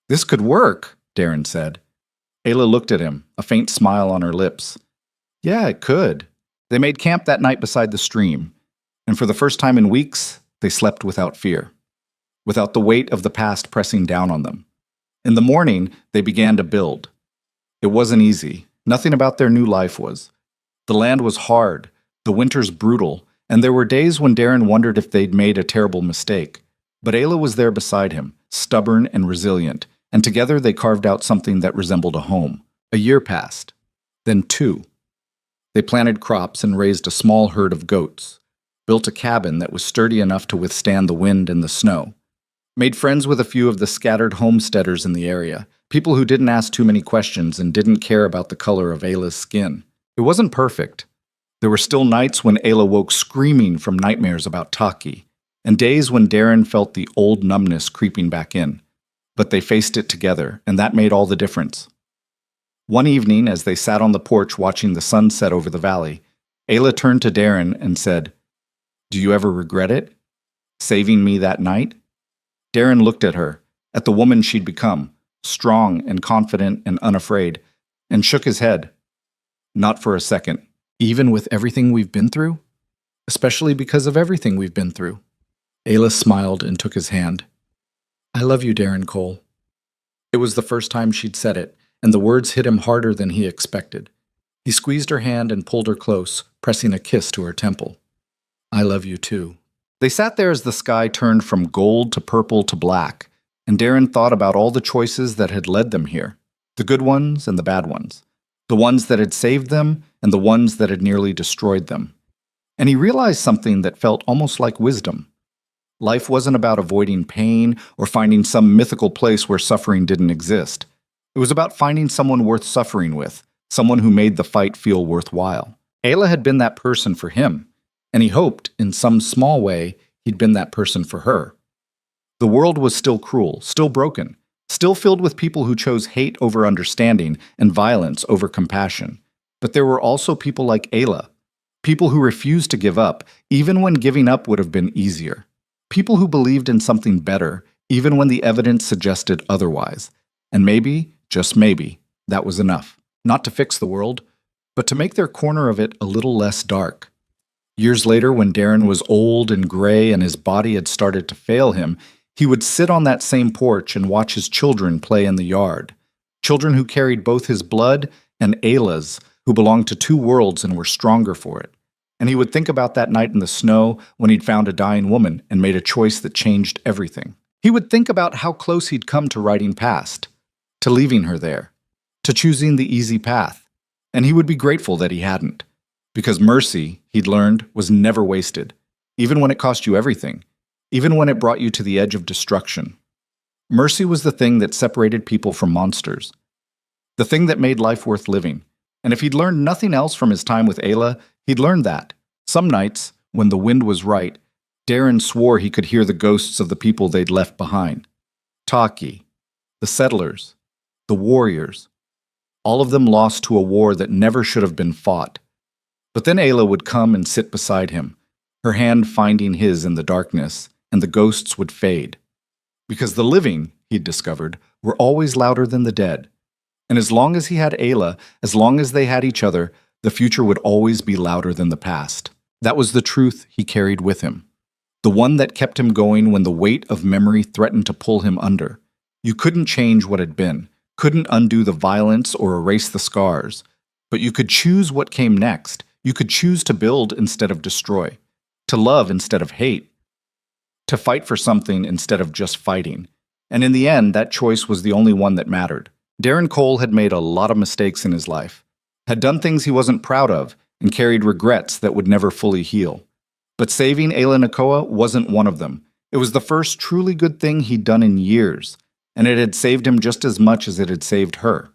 "This could work," Darren said. Ayla looked at him, a faint smile on her lips. "Yeah, it could." They made camp that night beside the stream, and for the first time in weeks, they slept without fear, without the weight of the past pressing down on them. In the morning, they began to build. It wasn't easy. Nothing about their new life was. The land was hard, the winters brutal, and there were days when Darren wondered if they'd made a terrible mistake. But Ayla was there beside him, stubborn and resilient, and together they carved out something that resembled a home. A year passed, then 2. They planted crops and raised a small herd of goats, built a cabin that was sturdy enough to withstand the wind and the snow, made friends with a few of the scattered homesteaders in the area, people who didn't ask too many questions and didn't care about the color of Ayla's skin. It wasn't perfect. There were still nights when Ayla woke screaming from nightmares about Taki, and days when Darren felt the old numbness creeping back in. But they faced it together, and that made all the difference. One evening, as they sat on the porch watching the sun set over the valley, Ayla turned to Darren and said, "Do you ever regret it? Saving me that night?" Darren looked at her, at the woman she'd become, strong and confident and unafraid, and shook his head. "Not for a second. Even with everything we've been through? Especially because of everything we've been through." Ayla smiled and took his hand. "I love you, Darren Cole." It was the first time she'd said it, and the words hit him harder than he expected. He squeezed her hand and pulled her close, pressing a kiss to her temple. "I love you too." They sat there as the sky turned from gold to purple to black, and Darren thought about all the choices that had led them here, the good ones and the bad ones, the ones that had saved them and the ones that had nearly destroyed them. And he realized something that felt almost like wisdom. Life wasn't about avoiding pain or finding some mythical place where suffering didn't exist. It was about finding someone worth suffering with, someone who made the fight feel worthwhile. Ayla had been that person for him, and he hoped, in some small way, he'd been that person for her. The world was still cruel, still broken, still filled with people who chose hate over understanding and violence over compassion. But there were also people like Ayla, people who refused to give up, even when giving up would have been easier. People who believed in something better, even when the evidence suggested otherwise. And maybe, just maybe, that was enough. Not to fix the world, but to make their corner of it a little less dark. Years later, when Darren was old and gray and his body had started to fail him, he would sit on that same porch and watch his children play in the yard. Children who carried both his blood and Ayla's, who belonged to 2 worlds and were stronger for it. And he would think about that night in the snow when he'd found a dying woman and made a choice that changed everything. He would think about how close he'd come to riding past, to leaving her there, to choosing the easy path. And he would be grateful that he hadn't. Because mercy, he'd learned, was never wasted, even when it cost you everything, even when it brought you to the edge of destruction. Mercy was the thing that separated people from monsters, the thing that made life worth living. And if he'd learned nothing else from his time with Ayla, he'd learned that. Some nights, when the wind was right, Darren swore he could hear the ghosts of the people they'd left behind. Taki, the settlers, the warriors, all of them lost to a war that never should have been fought. But then Ayla would come and sit beside him, her hand finding his in the darkness, and the ghosts would fade. Because the living, he'd discovered, were always louder than the dead. And as long as he had Ayla, as long as they had each other, the future would always be louder than the past. That was the truth he carried with him. The one that kept him going when the weight of memory threatened to pull him under. You couldn't change what had been, couldn't undo the violence or erase the scars. But you could choose what came next. You could choose to build instead of destroy, to love instead of hate, to fight for something instead of just fighting. And in the end, that choice was the only one that mattered. Darren Cole had made a lot of mistakes in his life, had done things he wasn't proud of, and carried regrets that would never fully heal. But saving Ayla Nakoa wasn't one of them. It was the first truly good thing he'd done in years, and it had saved him just as much as it had saved her.